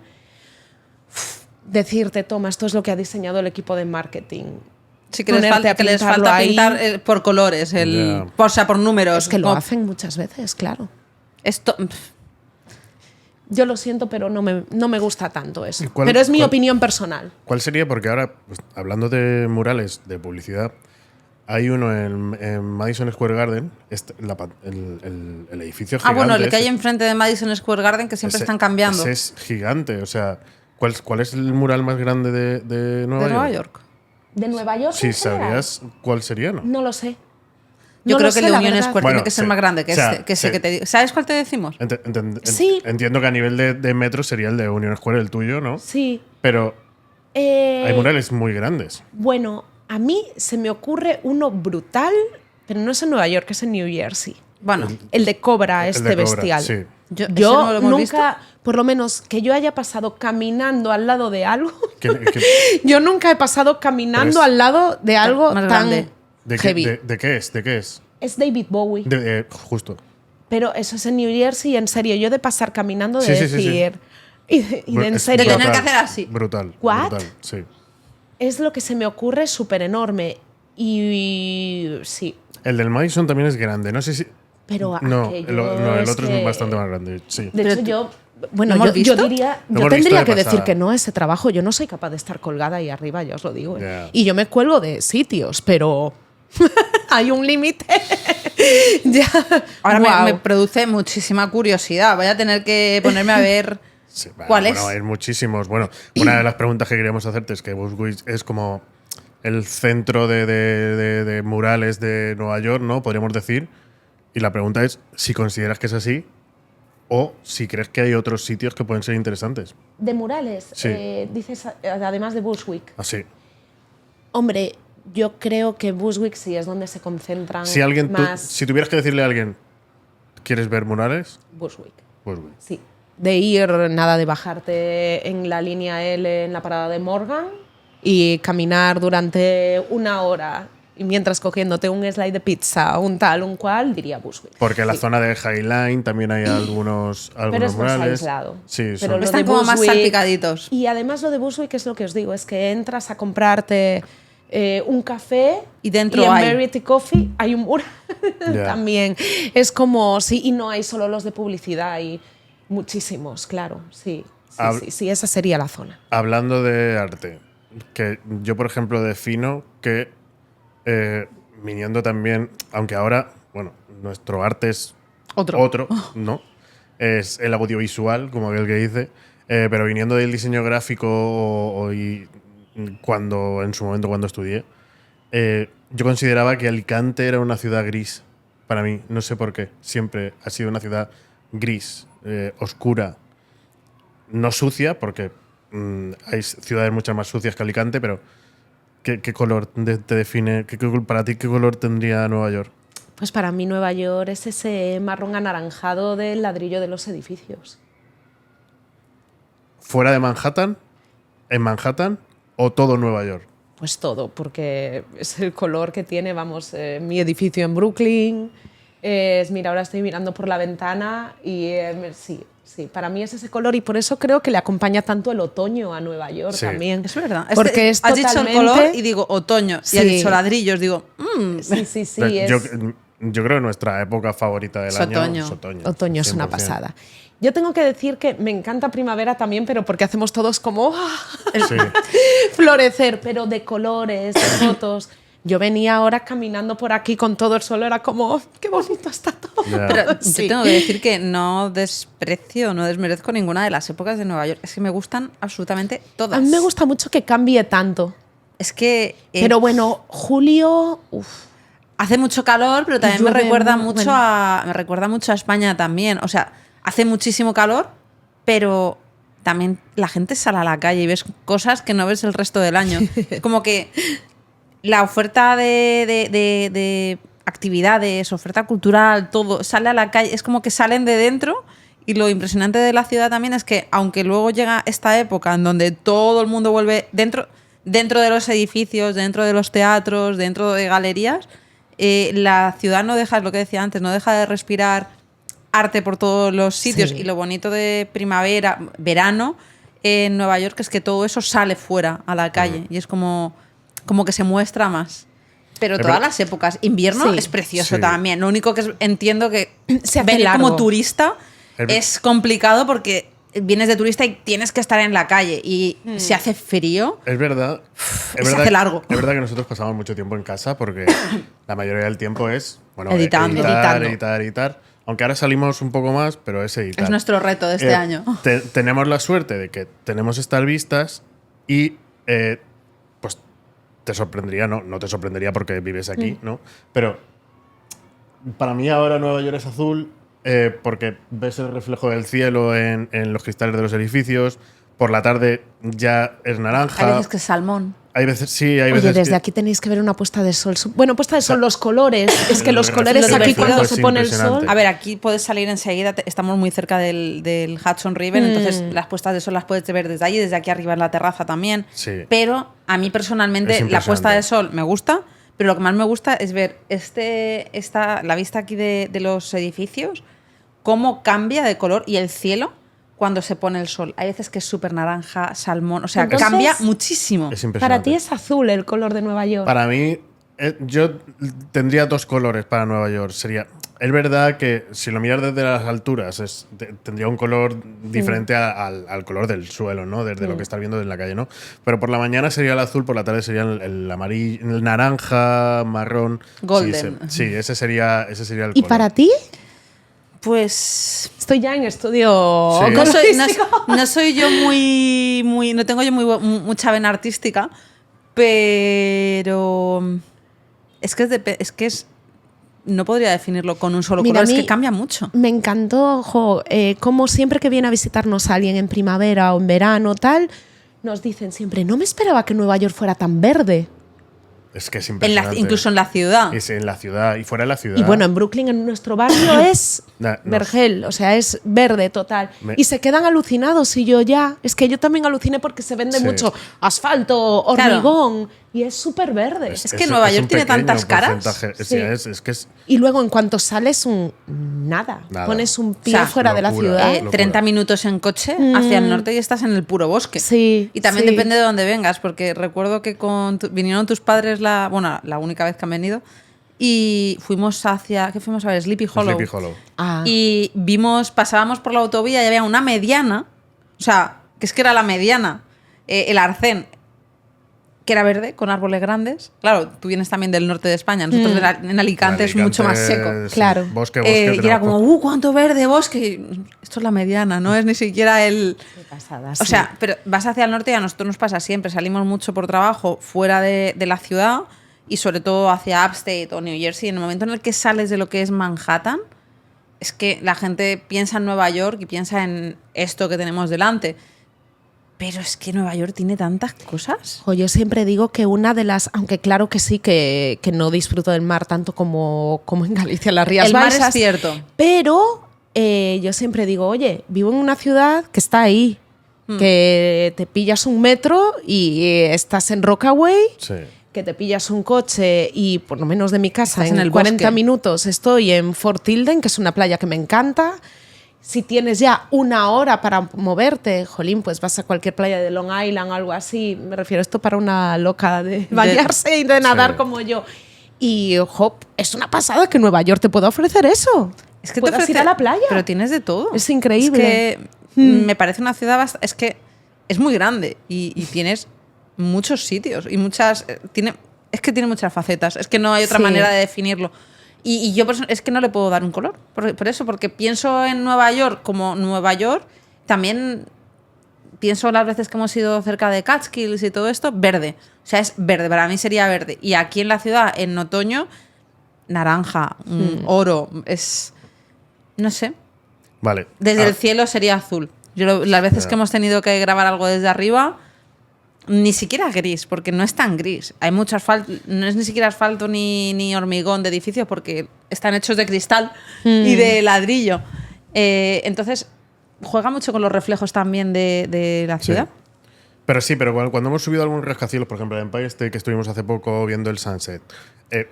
decirte, toma, esto es lo que ha diseñado el equipo de marketing. Sí, que les falta pintar por colores, o sea, por números. Es que lo hacen muchas veces, claro. Esto... Yo lo siento, pero no me gusta tanto eso. Pero es mi opinión personal. ¿Cuál sería? Porque ahora, pues, hablando de murales de publicidad, hay uno en Madison Square Garden, el edificio gigante. Bueno, el que hay enfrente de Madison Square Garden, que siempre están cambiando. Ese es gigante. O sea, ¿cuál es el mural más grande de Nueva York? ¿De Nueva York? Sí, ¿sabrías cuál sería? No lo sé. Yo creo que el de Union Square Bueno, tiene que ser más grande que ese que te digo. ¿Sabes cuál te decimos? Sí. Entiendo que a nivel de metros sería el de Union Square el tuyo, ¿no? Sí. Pero hay murales muy grandes. Bueno, a mí se me ocurre uno brutal, pero no es en Nueva York, es en New Jersey. Bueno. El de Cobra, El de Cobra, bestial. sí. Yo no lo hemos nunca, visto. por lo menos que yo haya pasado caminando al lado de algo, Que- yo nunca he pasado caminando Pero es- al lado de algo más tan grande. heavy. ¿De qué es? ¿De qué es? Es David Bowie. Justo. Pero eso es en New Jersey, en serio, yo de pasar caminando, de Sí, sí, sí, decir... Y de en Es serio... De tener brutal, que hacer así. Brutal. ¿What? Brutal, sí. es lo que se me ocurre súper enorme. Y sí, El del Madison también es grande. No sé si. pero No, aquello el es otro que- es bastante más grande. Sí. De Pero hecho, tú- yo. ¿lo Bueno, hemos yo visto? diría. Lo Yo hemos visto tendría de que decir pasada. que no a ese trabajo. Yo no soy capaz de estar colgada ahí arriba, ya os lo digo. Ya. Y yo me cuelgo de sitios, pero hay un límite. Ya. Ahora Guau. me produce muchísima curiosidad. Voy a tener que ponerme a ver Sí, cuál es. Bueno, hay muchísimos. Bueno, una de las preguntas que queríamos hacerte es que Bushwick es como el centro de murales de Nueva York, ¿no? Podríamos decir. Y la pregunta es si consideras que es así o si crees que hay otros sitios que pueden ser interesantes. De murales, Sí. dices, además de Bushwick. Así. Hombre, yo creo que Bushwick sí es donde se concentran Si alguien, más. si tuvieras que decirle a alguien, ¿quieres ver murales? Bushwick, Bushwick. sí. De ir, nada de bajarte en la línea L en la parada de Morgan y caminar durante 1 hora y mientras cogiéndote un slide de pizza, un tal, un cual, diría Bushwick. Porque en la Sí. zona de High Line también hay algunos Pero es más murales. aislado. Sí, Pero son- lo Están de como más Bushwick- salpicaditos. Y además lo de Bushwick es lo que os digo, es que entras a comprarte un café Y dentro en hay. Merit Coffee hay un mural Ya. también. Es como, sí, y no hay solo los de publicidad, hay muchísimos, claro, sí. Sí, esa sería la zona. Hablando de arte, que yo, por ejemplo, defino que viniendo también, aunque ahora, bueno, nuestro arte es Otro. ¿no? Es el audiovisual, como aquel que dice, pero viniendo del diseño gráfico cuando, en su momento cuando estudié, yo consideraba que Alicante era una ciudad gris para mí, no sé por qué, siempre ha sido una ciudad gris, oscura, no sucia, porque hay ciudades muchas más sucias que Alicante, pero ¿qué color te define? Para ti, ¿qué color tendría Nueva York? Pues para mí Nueva York es ese marrón anaranjado del ladrillo de los edificios. ¿Fuera de Manhattan? ¿En Manhattan? ¿O todo Nueva York? Pues todo, porque es el color que tiene, vamos, mi edificio en Brooklyn. Mira, ahora estoy mirando por la ventana y sí, para mí es ese color y por eso creo que le acompaña tanto el otoño a Nueva York Sí. también. Es verdad. Porque es has dicho el totalmente- color y digo otoño. Y has Sí. dicho ladrillos, digo, Sí, Yo, es... yo creo que nuestra época favorita del Es año otoño. es otoño. Otoño es una 100%. pasada. Yo tengo que decir que me encanta primavera también, pero porque hacemos todos como Sí. florecer, pero de colores, de fotos. Yo venía ahora caminando por aquí con todo el sol, era como, qué bonito está todo. Ya. Pero Sí. yo tengo que decir que no desprecio, no desmerezco ninguna de las épocas de Nueva York. Es que me gustan absolutamente todas. A mí me gusta mucho que cambie tanto. Es que Pero bueno, julio, uf, hace mucho calor, pero también me Llueve recuerda muy- mucho bueno. me recuerda mucho a España también. O sea, hace muchísimo calor, pero también la gente sale a la calle y ves cosas que no ves el resto del año. Es como que la oferta de actividades, oferta cultural, todo, sale a la calle, es como que salen de dentro. Y lo impresionante de la ciudad también es que, aunque luego llega esta época en donde todo el mundo vuelve dentro de los edificios, dentro de los teatros, dentro de galerías, la ciudad no deja, es lo que decía antes, no deja de respirar arte por todos los sitios. Sí. Y lo bonito de primavera, verano en Nueva York es que todo eso sale fuera a la calle y es como que se muestra más. Pero Es todas verdad. las épocas, invierno Sí. es precioso Sí. también. Lo único que entiendo que Se hace venir largo. como turista Es- es complicado porque vienes de turista y tienes que estar en la calle y si hace frío, Es verdad. se hace largo. Es verdad que nosotros pasamos mucho tiempo en casa porque la mayoría del tiempo es bueno, Editando. editar. Aunque ahora salimos un poco más, pero es editar. es nuestro reto de este año. Tenemos la suerte de que tenemos estas vistas y pues te sorprendería, no te sorprendería porque vives aquí, ¿no? Pero para mí ahora Nueva York es azul porque ves el reflejo del cielo en los cristales de los edificios. Por la tarde ya es naranja. Hay veces que es salmón. Hay veces, sí, hay oye, veces desde que- aquí tenéis que ver una puesta de sol. Bueno, puesta de sol, los colores. Es que el los colores reflejo aquí del cuando reflejo se es pone el impresionante. sol. A ver, aquí puedes salir enseguida, estamos muy cerca del Hudson River, entonces las puestas de sol las puedes ver desde allí, desde aquí arriba en la terraza también. Sí. Pero a mí personalmente Es la puesta impresionante. de sol me gusta, pero lo que más me gusta es ver la vista aquí de los edificios, cómo cambia de color y el cielo, cuando se pone el sol. Hay veces que es súper naranja, salmón, o sea, Entonces, cambia muchísimo. Es impresionante. Para ti es azul el color de Nueva York. Para mí, yo tendría dos colores para Nueva York. Es verdad que si lo miras desde las alturas tendría un color diferente al color del suelo, ¿no? Desde lo que estás viendo desde la calle, ¿no? Pero por la mañana sería el azul, por la tarde sería el amarillo, el naranja, marrón. Golden. Sí, ese sería el color. ¿Y para ti? Pues Estoy ya en estudio. Sí. no soy yo no tengo yo mucha vena artística, pero no podría definirlo con un solo Mira, color, a es mí que cambia mucho. Me encantó, como siempre que viene a visitarnos alguien en primavera o en verano, tal, nos dicen siempre, no me esperaba que Nueva York fuera tan verde. Es que es impresionante. Incluso en la ciudad. Es en la ciudad y fuera de la ciudad. Y bueno, en Brooklyn, en nuestro barrio, es No. vergel, o sea, es verde total. Y se quedan alucinados y es que yo también aluciné porque se vende Sí. mucho asfalto, hormigón, y es súper verde. Es que Nueva York un tiene pequeño tantas caras. porcentaje. Sí. Es que es Y luego en cuanto sales, nada. Nada. Pones un pie O sea, fuera de la locura, ciudad. locura. 30 minutos en coche hacia el norte y estás en el puro bosque. Sí, Y también sí. depende de dónde vengas, porque recuerdo que vinieron tus padres la única vez que han venido y fuimos ¿qué fuimos a ver? Sleepy Hollow. Sleepy Hollow. Ah. Y pasábamos por la autovía y había una mediana, o sea, que es que era la mediana, el arcén, que era verde, con árboles grandes. Claro, tú vienes también del norte de España, nosotros en Alicante es mucho más seco. sí. Claro. Bosque, Y era tenemos como, cuánto verde bosque. Esto es la mediana, no es ni siquiera el... Qué pasada, O sea, pero vas hacia el norte y a nosotros nos pasa siempre. Salimos mucho por trabajo fuera de la ciudad y sobre todo hacia Upstate o New Jersey. En el momento en el que sales de lo que es Manhattan, es que la gente piensa en Nueva York y piensa en esto que tenemos delante. Pero es que Nueva York tiene tantas cosas. Yo siempre digo que una de las, aunque claro que sí, que no disfruto del mar tanto como en Galicia, las Rías El mar Baixas, es cierto. pero yo siempre digo, oye, vivo en una ciudad que está ahí, que te pillas un metro y estás en Rockaway, Sí. que te pillas un coche y por lo menos de mi casa Estás en el 40 bosque. minutos estoy en Fort Tilden, que es una playa que me encanta. Si tienes ya una hora para moverte, jolín, pues vas a cualquier playa de Long Island o algo así. Me refiero a esto para una loca de bañarse y de nadar Sí. como yo. Y, es una pasada que Nueva York te pueda ofrecer eso. Es que te Puedas ofrece, ir a la playa. Pero tienes de todo. Es increíble. Es que me parece una ciudad es que es muy grande y tienes muchos sitios y es que tiene muchas facetas. Es que no hay otra Sí. manera de definirlo. Y yo es que no le puedo dar un color. Por eso, porque pienso en Nueva York como Nueva York, también pienso las veces que hemos ido cerca de Catskills y todo esto, verde. O sea, es verde, para mí sería verde. Y aquí en la ciudad, en otoño, naranja, oro, no sé. Vale. Desde Ah, el cielo sería azul. Las veces que hemos tenido que grabar algo desde arriba, ni siquiera gris, porque no es tan gris. Hay mucho asfalto, no es ni siquiera asfalto ni hormigón de edificios, porque están hechos de cristal y de ladrillo. Entonces, juega mucho con los reflejos también de la ciudad. Pero cuando hemos subido algunos rascacielos, por ejemplo, el Empire State, que estuvimos hace poco viendo el sunset,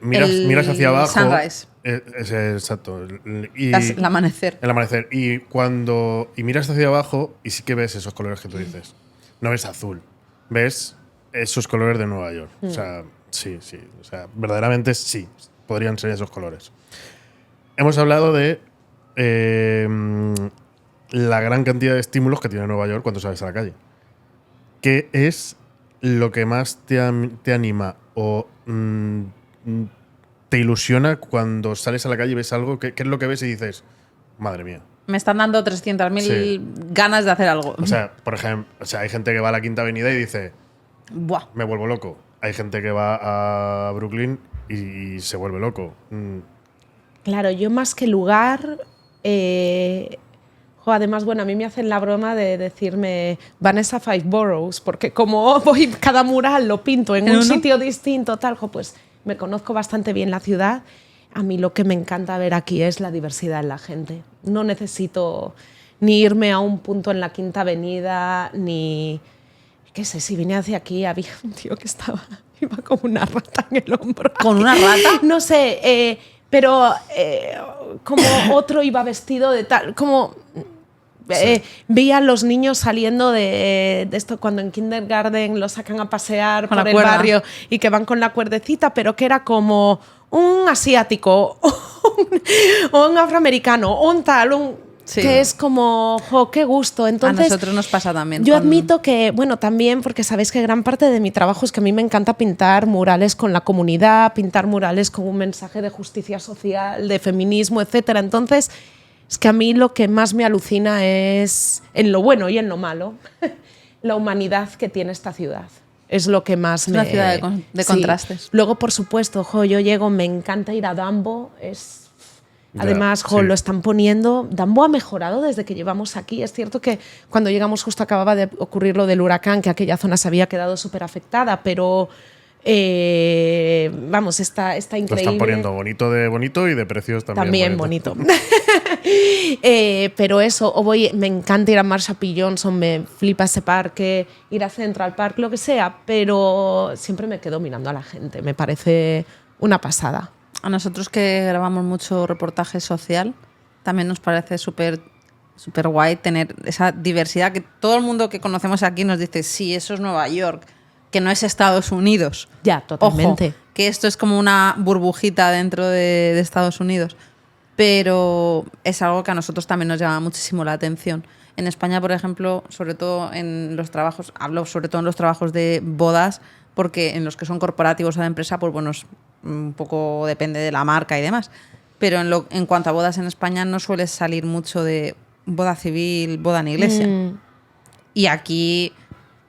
miras hacia abajo. Sunrise. Exacto. Y El amanecer. el amanecer. Y miras hacia abajo y sí que ves esos colores que tú dices. No ves azul. Ves esos colores de Nueva York. O sea, sí. O sea, verdaderamente sí. Podrían ser esos colores. Hemos hablado de la gran cantidad de estímulos que tiene Nueva York cuando sales a la calle. ¿Qué es lo que más te anima o te ilusiona cuando sales a la calle y ves algo? ¿Qué es lo que ves y dices, madre mía? Me están dando 300.000 Sí. ganas de hacer algo. O sea, por ejemplo, hay gente que va a la Quinta Avenida y dice, Buah. me vuelvo loco. Hay gente que va a Brooklyn y se vuelve loco. Claro, yo más que lugar, además, bueno, a mí me hacen la broma de decirme Vanessa Five Boroughs, porque como voy cada mural lo pinto en un sitio distinto, tal, pues me conozco bastante bien la ciudad. A mí lo que me encanta ver aquí es la diversidad en la gente. No necesito ni irme a un punto en la Quinta Avenida, ni... qué sé, si vine hacia aquí había un tío que iba como una rata en el hombro. ¿Con una rata? No sé, pero como otro iba vestido de tal, como Vi a los niños saliendo de esto cuando en kindergarten los sacan a pasear Con por la el cuerda. barrio y que van con la cuerdecita, pero que era como un asiático o un afroamericano o un tal, Sí. que es como, jo, qué gusto. Entonces, a nosotros nos pasa también. yo con- admito que, bueno, también porque sabéis que gran parte de mi trabajo es que a mí me encanta pintar murales con la comunidad, pintar murales con un mensaje de justicia social, de feminismo, etcétera. Entonces, es que a mí lo que más me alucina es, en lo bueno y en lo malo, la humanidad que tiene esta ciudad. Es lo que más Es me... una ciudad de Sí. contrastes. Luego, por supuesto, jo, yo llego, me encanta ir a Dumbo, Además, Ya, sí. lo están poniendo. Dumbo ha mejorado desde que llevamos aquí. Es cierto que cuando llegamos justo acababa de ocurrir lo del huracán, que aquella zona se había quedado súper afectada, pero vamos, está Lo increíble. están poniendo bonito y de precios también. Bonito. Pero eso, me encanta ir a Marshall P. Johnson, me flipa ese parque, ir a Central Park, lo que sea, pero siempre me quedo mirando a la gente. Me parece una pasada. A nosotros que grabamos mucho reportaje social, también nos parece súper guay tener esa diversidad que todo el mundo que conocemos aquí nos dice, sí, eso es Nueva York, que no es Estados Unidos. Ya, totalmente. Ojo, que esto es como una burbujita dentro de Estados Unidos. Pero es algo que a nosotros también nos llama muchísimo la atención. En España, por ejemplo, sobre todo en los trabajos, hablo sobre todo en los trabajos de bodas, porque en los que son corporativos o de empresa, pues bueno, un poco depende de la marca y demás. Pero en cuanto a bodas en España no suele salir mucho de boda civil, boda en iglesia. Y aquí,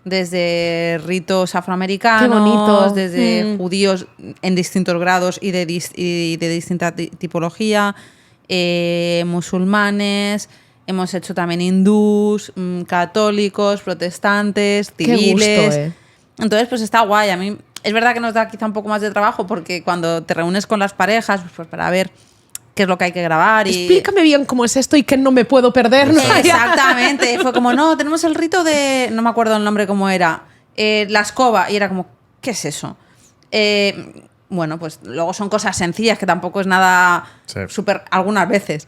desde ritos afroamericanos, Qué bonito. desde judíos en distintos grados y de distinta tipología, musulmanes, hemos hecho también hindús, católicos, protestantes, Qué civiles. gusto, Entonces, pues está guay. A mí es verdad que nos da quizá un poco más de trabajo porque cuando te reúnes con las parejas, pues para ver qué es lo que hay que grabar. Explícame bien cómo es esto y que no me puedo perder. ¿no? Exactamente. Fue como, no, tenemos el rito de... No me acuerdo el nombre cómo era. La escoba. Y era como, ¿qué es eso? Bueno, pues luego son cosas sencillas que tampoco es nada súper... Algunas veces.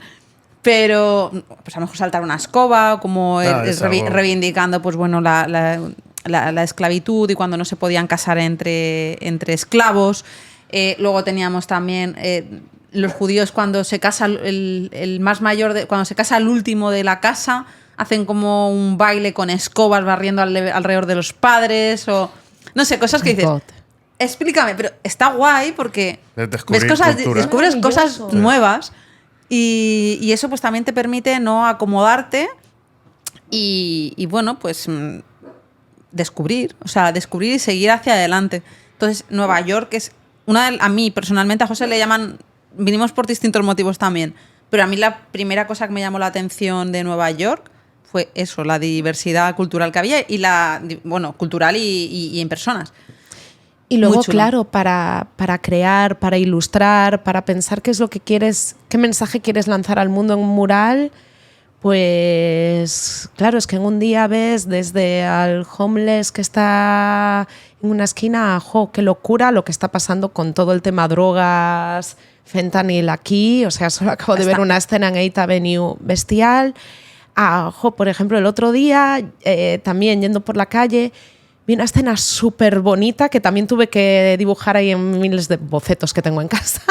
Pero pues a lo mejor saltar una escoba o como reivindicando pues bueno la esclavitud y cuando no se podían casar entre esclavos. Luego teníamos también los judíos cuando se casa el más mayor, cuando se casa el último de la casa, hacen como un baile con escobas barriendo alrededor de los padres o no sé, cosas que dices, explícame, pero está guay porque ves cosas, descubres cosas nuevas y eso pues también te permite no acomodarte y bueno, pues descubrir y seguir hacia adelante. Entonces, Nueva York es a mí personalmente, a José le llaman, vinimos por distintos motivos también, pero a mí la primera cosa que me llamó la atención de Nueva York fue eso, la diversidad cultural que había y cultural y en personas. Y luego, claro, para crear, para ilustrar, para pensar qué es lo que quieres, qué mensaje quieres lanzar al mundo en un mural, pues claro, es que en un día ves desde al homeless que está en una esquina, qué locura lo que está pasando con todo el tema drogas, fentanil aquí, o sea, solo acabo de ver una escena en 8th Avenue bestial. Por ejemplo, el otro día, también yendo por la calle, vi una escena súper bonita que también tuve que dibujar ahí en miles de bocetos que tengo en casa,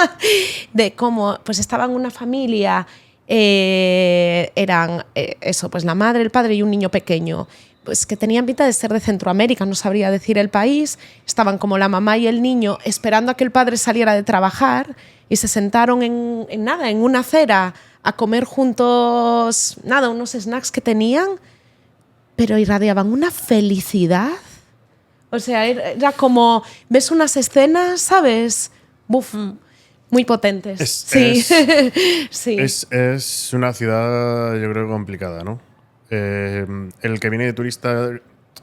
de cómo pues estaban una familia, eran pues la madre, el padre y un niño pequeño, pues que tenían pinta de ser de Centroamérica, no sabría decir el país, estaban como la mamá y el niño esperando a que el padre saliera de trabajar y se sentaron en una acera a comer juntos, unos snacks que tenían, pero irradiaban una felicidad. O sea, era como, ves unas escenas, ¿sabes? Buf, muy potentes. Sí. Es una ciudad, yo creo, complicada, ¿no? El que viene de turista,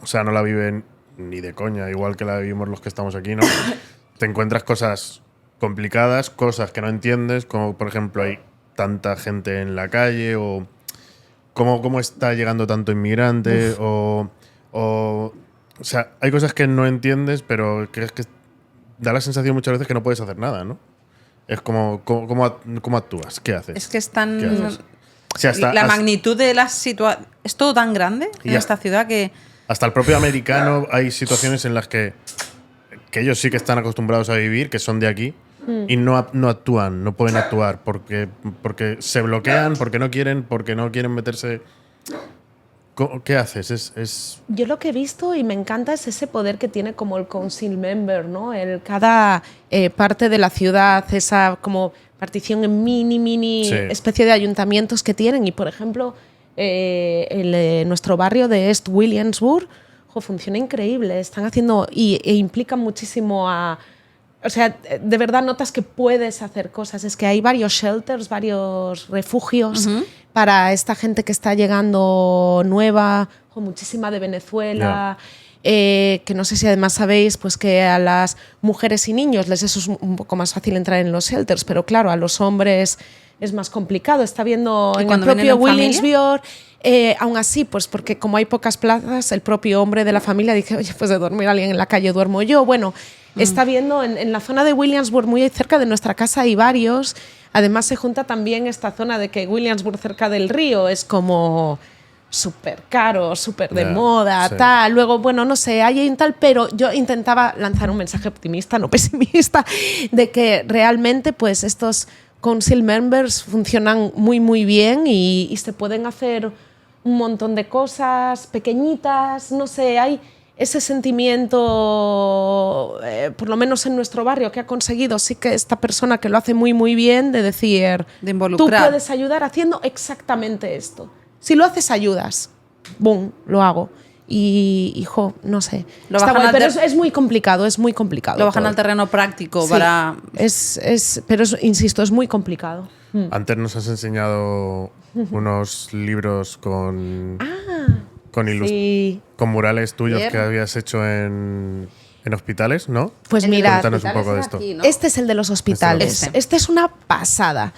o sea, no la vive ni de coña, igual que la vivimos los que estamos aquí, ¿no? Te encuentras cosas complicadas, cosas que no entiendes, como por ejemplo hay tanta gente en la calle o cómo está llegando tanto inmigrante o sea, hay cosas que no entiendes, pero que da la sensación muchas veces que no puedes hacer nada, ¿no? Es como, ¿cómo actúas? ¿Qué haces? Es que están... ¿Qué haces? Sí, la magnitud de la situación... Es todo tan grande en esta ciudad que... Hasta el propio americano hay situaciones en las que ellos sí que están acostumbrados a vivir, que son de aquí, y no actúan, no pueden actuar, porque se bloquean, porque no quieren meterse... ¿Qué haces? Yo lo que he visto y me encanta es ese poder que tiene como el council member, ¿no? Cada parte de la ciudad, esa como partición en mini Sí. especie de ayuntamientos que tienen. Y por ejemplo, nuestro barrio de East Williamsburg, funciona increíble. Están haciendo e implican muchísimo a... O sea, de verdad notas que puedes hacer cosas. Es que hay varios shelters, varios refugios para esta gente que está llegando nueva, muchísima de Venezuela. Que no sé si además sabéis pues que a las mujeres y niños les es un poco más fácil entrar en los shelters, pero claro, a los hombres es más complicado. Está viendo en el propio Williamsburg. Aún así, pues porque como hay pocas plazas, el propio hombre de la familia dice, oye, pues de dormir alguien en la calle duermo yo. Bueno, está viendo en la zona de Williamsburg, muy cerca de nuestra casa, hay varios. Además se junta también esta zona de que Williamsburg cerca del río es como súper caro, súper de moda, sí. tal. Luego, bueno, no sé, hay un tal, pero yo intentaba lanzar un mensaje optimista, no pesimista, de que realmente pues estos council members funcionan muy, muy bien y se pueden hacer un montón de cosas pequeñitas, no sé, hay ese sentimiento, por lo menos en nuestro barrio, que ha conseguido sí que esta persona que lo hace muy, muy bien, de decir, de involucrar. Tú puedes ayudar haciendo exactamente esto. Si lo haces, ayudas. ¡Bum! Lo hago. Y, hijo, no sé. Está guay, pero es muy complicado, es muy complicado. Lo bajan al terreno práctico sí, para... pero insisto, es muy complicado. Antes nos has enseñado unos libros con Sí. con murales tuyos Bien. que habías hecho en hospitales, ¿no? Pues mira, Cuéntanos un poco de esto. Aquí, ¿no? este es el de los hospitales. Este. Este es una pasada,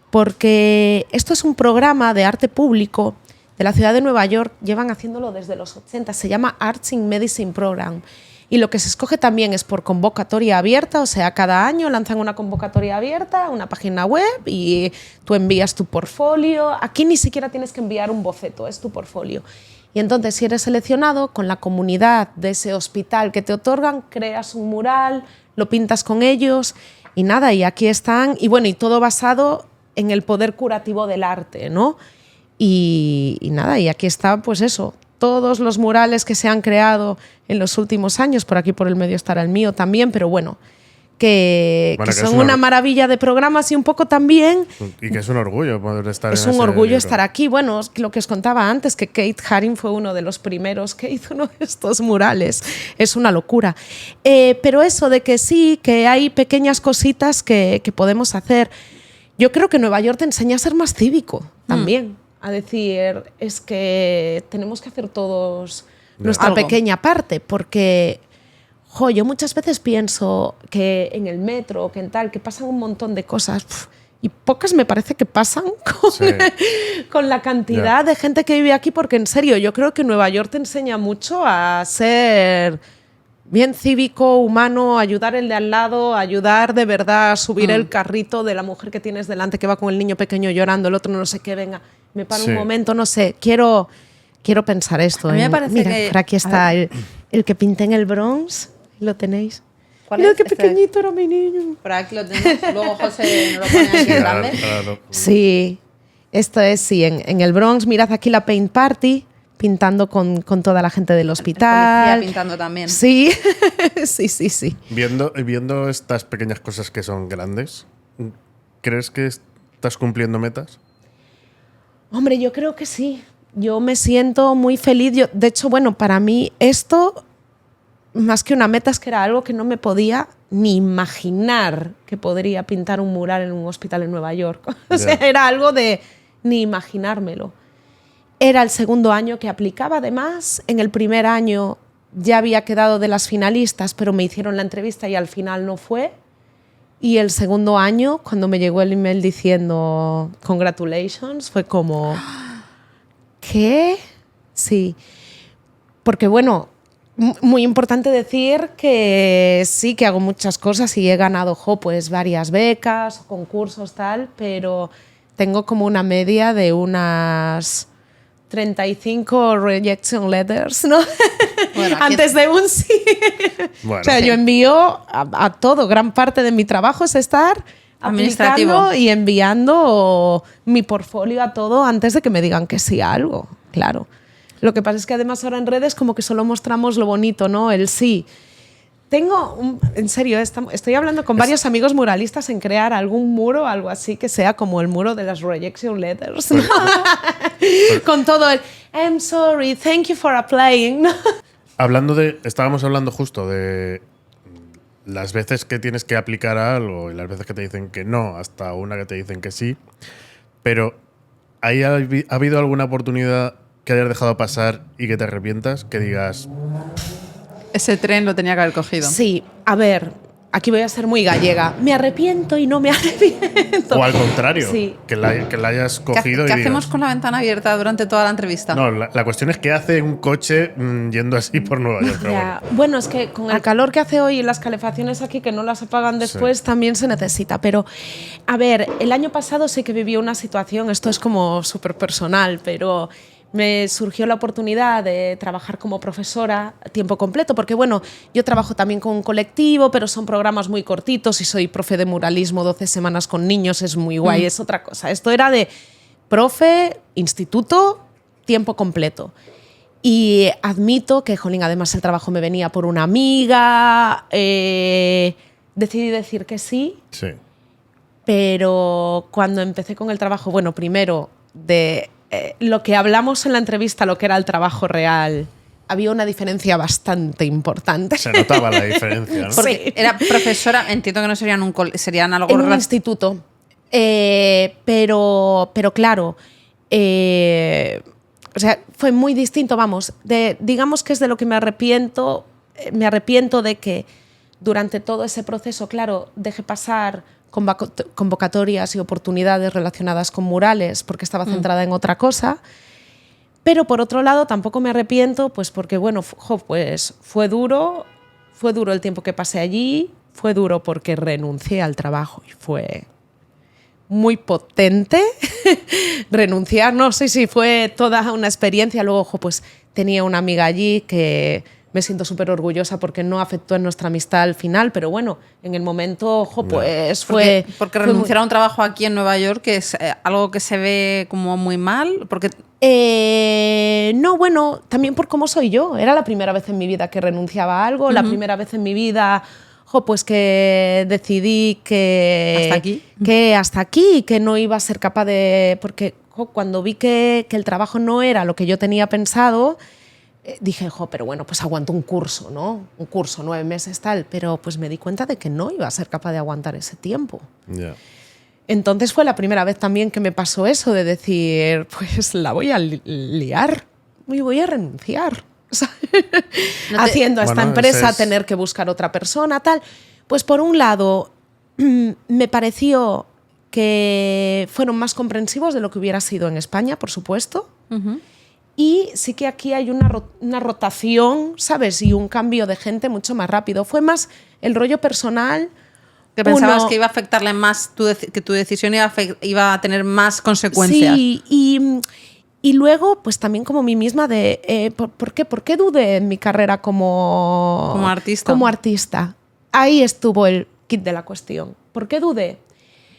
porque esto es un programa de arte público de la ciudad de Nueva York. Llevan haciéndolo desde los 80. Se llama Arts in Medicine Program. Y lo que se escoge también es por convocatoria abierta, o sea, cada año lanzan una convocatoria abierta, una página web y tú envías tu portfolio. Aquí ni siquiera tienes que enviar un boceto, es tu portfolio. Y entonces, si eres seleccionado, con la comunidad de ese hospital que te otorgan, creas un mural, lo pintas con ellos y nada, y aquí están. Y bueno, y todo basado en el poder curativo del arte, ¿no? Y nada, y aquí está, pues eso, todos los murales que se han creado en los últimos años, por aquí por el medio estará el mío también, pero bueno, que son una maravilla de programas y un poco también... Y que es un orgullo poder estar Es en un ese orgullo libro. estar aquí. Bueno, lo que os contaba antes, que Kate Haring fue uno de los primeros que hizo uno de estos murales. Es una locura. Pero eso de que sí, que hay pequeñas cositas que podemos hacer. Yo creo que Nueva York te enseña a ser más cívico también. A decir, es que tenemos que hacer todos nuestra pequeña parte, porque yo muchas veces pienso que en el metro, que en tal, que pasan un montón de cosas y pocas me parece que pasan con la cantidad de gente que vive aquí, porque en serio, yo creo que Nueva York te enseña mucho a ser bien cívico, humano, ayudar el de al lado, ayudar de verdad a subir el carrito de la mujer que tienes delante que va con el niño pequeño llorando, el otro no sé qué, venga, me paro un momento, no sé, quiero pensar esto. A mí me parece mira, que... por aquí está el que pinté en el Bronx, ¿lo tenéis? ¿Cuál Mira es? qué pequeñito era mi niño. Por aquí lo tenemos. Luego José nos lo pone aquí en grande. Claro. Sí, esto es, sí, en el Bronx, mirad aquí la Paint Party, pintando con toda la gente del hospital. Policía pintando también. Sí, sí. Viendo estas pequeñas cosas que son grandes, ¿crees que estás cumpliendo metas? Hombre, yo creo que sí. Yo me siento muy feliz. De hecho, bueno, para mí esto, más que una meta, es que era algo que no me podía ni imaginar que podría pintar un mural en un hospital en Nueva York. O sea, era algo de ni imaginármelo. Era el segundo año que aplicaba, además. En el primer año ya había quedado de las finalistas, pero me hicieron la entrevista y al final no fue. Y el segundo año, cuando me llegó el email diciendo congratulations, fue como... ¿Qué? Sí. Porque, bueno, muy importante decir que sí, que hago muchas cosas y he ganado pues varias becas, concursos, tal, pero tengo como una media de unas 35 rejection letters, ¿no? Bueno, Antes de un sí. Bueno, O sea, yo envío a todo. Gran parte de mi trabajo es estar Administrativo. aplicando y enviando mi portfolio a todo antes de que me digan que sí a algo. Claro. Lo que pasa es que además ahora en redes como que solo mostramos lo bonito, ¿no? El sí. En serio, estoy hablando con varios amigos muralistas en crear algún muro, algo así, que sea como el muro de las rejection letters. ¿no? Con todo el I'm sorry, thank you for applying. ¿no? Estábamos hablando justo de las veces que tienes que aplicar a algo y las veces que te dicen que no, hasta una que te dicen que sí. Pero ¿ahí ha habido alguna oportunidad que hayas dejado pasar y que te arrepientas? Que digas, Ese tren lo tenía que haber cogido. Sí, a ver, aquí voy a ser muy gallega. Me arrepiento y no me arrepiento. o al contrario, Sí. que la hayas ¿Qué, cogido qué y digas, hacemos con la ventana abierta durante toda la entrevista? No, la cuestión es qué hace un coche yendo así por Nueva York. Pero Ya. Bueno, es que con el calor que hace hoy y las calefacciones aquí que no las apagan después también se necesita. Pero, a ver, el año pasado sí que viví una situación, esto es como súper personal, pero me surgió la oportunidad de trabajar como profesora a tiempo completo, porque bueno, yo trabajo también con un colectivo, pero son programas muy cortitos y soy profe de muralismo 12 semanas con niños, es muy guay, es otra cosa. Esto era de profe, instituto, tiempo completo. Y admito que, jolín, además el trabajo me venía por una amiga, decidí decir que sí, sí. pero cuando empecé con el trabajo, bueno, primero de lo que hablamos en la entrevista, lo que era el trabajo real, había una diferencia bastante importante. Se notaba la diferencia, ¿no? Porque Sí. era profesora, entiendo que no serían serían algo En un rela- instituto. Pero claro, o sea, fue muy distinto, vamos. Digamos que es de lo que me arrepiento de que durante todo ese proceso, claro, dejé pasar convocatorias y oportunidades relacionadas con murales porque estaba centrada en otra cosa. Pero por otro lado, tampoco me arrepiento, pues porque, bueno, pues fue duro el tiempo que pasé allí, fue duro porque renuncié al trabajo y fue muy potente renunciar, no sé si fue toda una experiencia. Luego, pues tenía una amiga allí que me siento súper orgullosa porque no afectó en nuestra amistad al final, pero bueno, en el momento, pues fue... Porque fue renunciar a un trabajo aquí en Nueva York que es algo que se ve como muy mal, porque no, bueno, también por cómo soy yo. Era la primera vez en mi vida que renunciaba a algo, la primera vez en mi vida, pues que decidí que hasta aquí, que no iba a ser capaz de... Porque cuando vi que el trabajo no era lo que yo tenía pensado, dije, pero bueno, pues aguanto un curso, ¿no? Un curso, 9 meses, tal. Pero pues me di cuenta de que no iba a ser capaz de aguantar ese tiempo. Ya. Entonces fue la primera vez también que me pasó eso de decir, pues la voy a liar y voy a renunciar. O sea, haciendo a esta Bueno, empresa ese es- tener que buscar otra persona, tal. Pues por un lado, me pareció que fueron más comprensivos de lo que hubiera sido en España, por supuesto. Y sí que aquí hay una rotación, ¿sabes? Y un cambio de gente mucho más rápido. Fue más el rollo personal. que pensabas Uno- que iba a afectarle más, que tu decisión iba a tener más consecuencias. Sí, y luego, pues también como mí misma de, ¿por qué dudé en mi carrera como artista? Como artista. Ahí estuvo el kit de la cuestión. ¿Por qué dudé?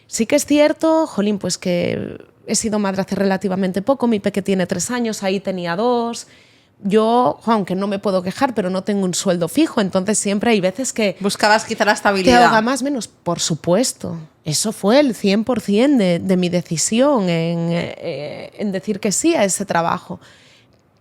Sí que es cierto, jolín, pues que he sido madre hace relativamente poco, mi peque tiene 3 años, ahí tenía 2. Yo, aunque no me puedo quejar, pero no tengo un sueldo fijo, entonces siempre hay veces que Buscabas quizá la te estabilidad. ahoga más menos, por supuesto. Eso fue el 100% de mi decisión en decir que sí a ese trabajo.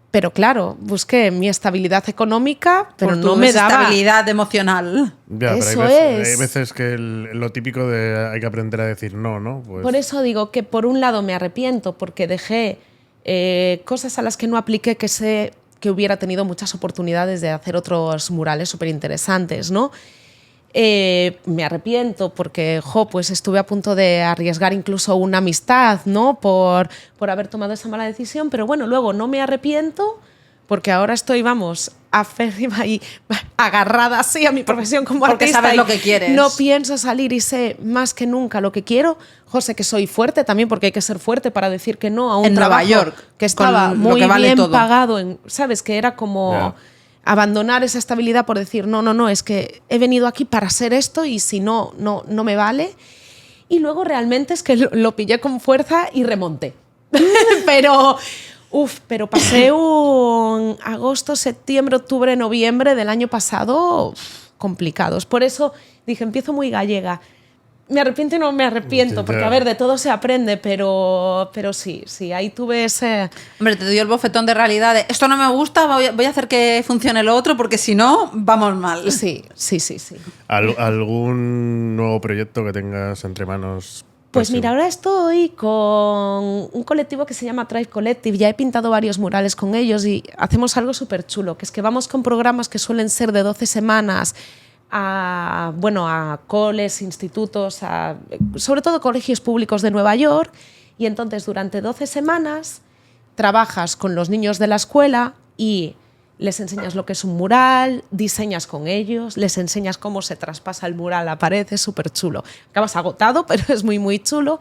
Pero claro, busqué mi estabilidad económica, pero por tu no me daba... estabilidad emocional. Ya, Eso pero es. hay veces que lo típico de hay que aprender a decir no, ¿no? Pues, Por eso digo que por un lado me arrepiento porque dejé cosas a las que no apliqué que sé que hubiera tenido muchas oportunidades de hacer otros murales súper interesantes, ¿no? Me arrepiento porque pues estuve a punto de arriesgar incluso una amistad, ¿no? Por haber tomado esa mala decisión, pero bueno, luego no me arrepiento porque ahora estoy, vamos, aférrima y agarrada así a mi profesión como Porque artista. sabes y lo que quieres. No pienso salir y sé más que nunca lo que quiero. José, que soy fuerte también, porque hay que ser fuerte para decir que no a un En Nueva trabajo York, que estaba con lo muy que vale bien todo. pagado. ¿Sabes? Que era como... Ya. abandonar esa estabilidad por decir, no, es que he venido aquí para ser esto y si no me vale. Y luego realmente es que lo pillé con fuerza y remonté. pero pasé un agosto, septiembre, octubre, noviembre del año pasado complicados. Por eso dije, empiezo muy gallega. Me arrepiento y no me arrepiento, porque a ver, de todo se aprende, pero sí, ahí tuve ese... Hombre, te dio el bofetón de realidad de esto no me gusta, voy a hacer que funcione lo otro porque si no, vamos mal. Sí. ¿Algún nuevo proyecto que tengas entre manos? Pues mira, ahora estoy con un colectivo que se llama Tribe Collective. Ya he pintado varios murales con ellos y hacemos algo súper chulo, que es que vamos con programas que suelen ser de 12 semanas a coles, institutos, sobre todo colegios públicos de Nueva York. Y entonces durante 12 semanas trabajas con los niños de la escuela y les enseñas lo que es un mural, diseñas con ellos, les enseñas cómo se traspasa el mural a la pared, es súper chulo. Acabas agotado, pero es muy, muy chulo.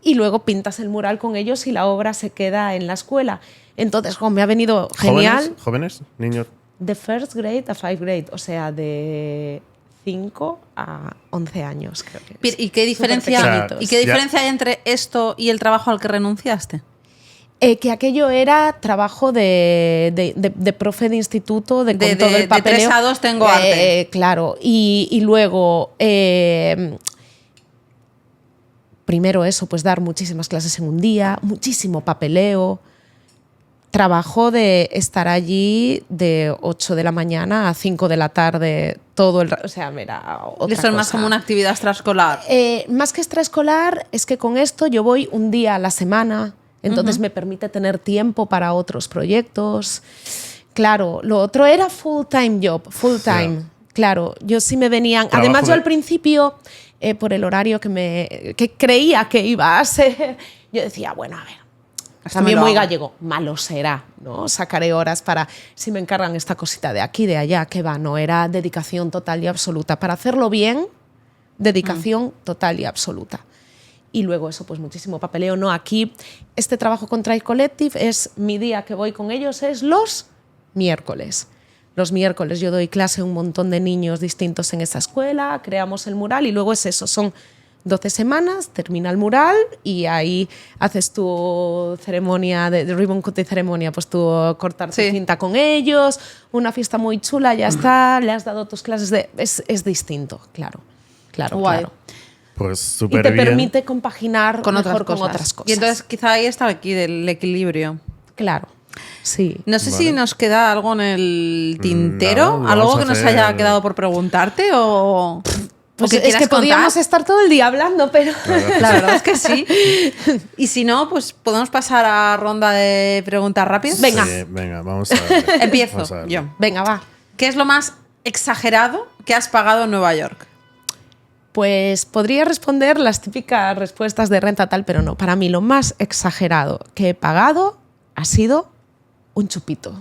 Y luego pintas el mural con ellos y la obra se queda en la escuela. Entonces, me ha venido genial. ¿Jóvenes? ¿Niños? De first grade a 5th grade, o sea, de 5 a 11 años, creo que es. ¿Y qué diferencia, Superpequeñitos. ¿y qué diferencia hay entre esto y el trabajo al que renunciaste? Que aquello era trabajo de profe de instituto, con todo el papeleo. De 3 a 2 tengo arte. Claro, y luego... primero eso, pues dar muchísimas clases en un día, muchísimo papeleo, trabajo de estar allí de 8 de la mañana a 5 de la tarde todo el rato. O sea, mira, otra Eso es más cosa. como una actividad extraescolar. Más que extraescolar, es que con esto yo voy un día a la semana, entonces me permite tener tiempo para otros proyectos. Claro, lo otro era full-time job, full-time. Yeah. Claro, yo sí me venían... Trabajo Además, yo de- al principio, por el horario que creía que iba a ser, yo decía, bueno, a ver, Esto también me lo muy hago. gallego, malo será, ¿no? Sacaré horas para, si me encargan esta cosita de aquí, de allá, que va, no, era dedicación total y absoluta. Para hacerlo bien, dedicación total y absoluta. Y luego eso, pues muchísimo papeleo. No, aquí, este trabajo con Tribe Collective es mi día que voy con ellos, es los miércoles. Los miércoles yo doy clase a un montón de niños distintos en esa escuela, creamos el mural y luego es eso, son 12 semanas, termina el mural y ahí haces tu ceremonia de ribbon cutting ceremonia, pues tú cortar tu Sí. cinta con ellos, una fiesta muy chula, ya está, le has dado tus clases de... Es distinto, claro, Guay. claro. Pues Y súper te bien. permite compaginar Con mejor otras con cosas. otras cosas. Y entonces quizá ahí está aquí del equilibrio. Claro, sí. No sé Vale. si nos queda algo en el tintero, Nada, algo vamos a que nos hacer- haya quedado por preguntarte o Pues que es quieras que podríamos contar. estar todo el día hablando, pero... La verdad es que sí. Y si no, pues podemos pasar a ronda de preguntas rápidas. Venga. Sí, venga, vamos a ver. Empiezo Vamos a ver. yo. Venga, va. ¿Qué es lo más exagerado que has pagado en Nueva York? Pues podría responder las típicas respuestas de renta tal, pero no. Para mí lo más exagerado que he pagado ha sido un chupito.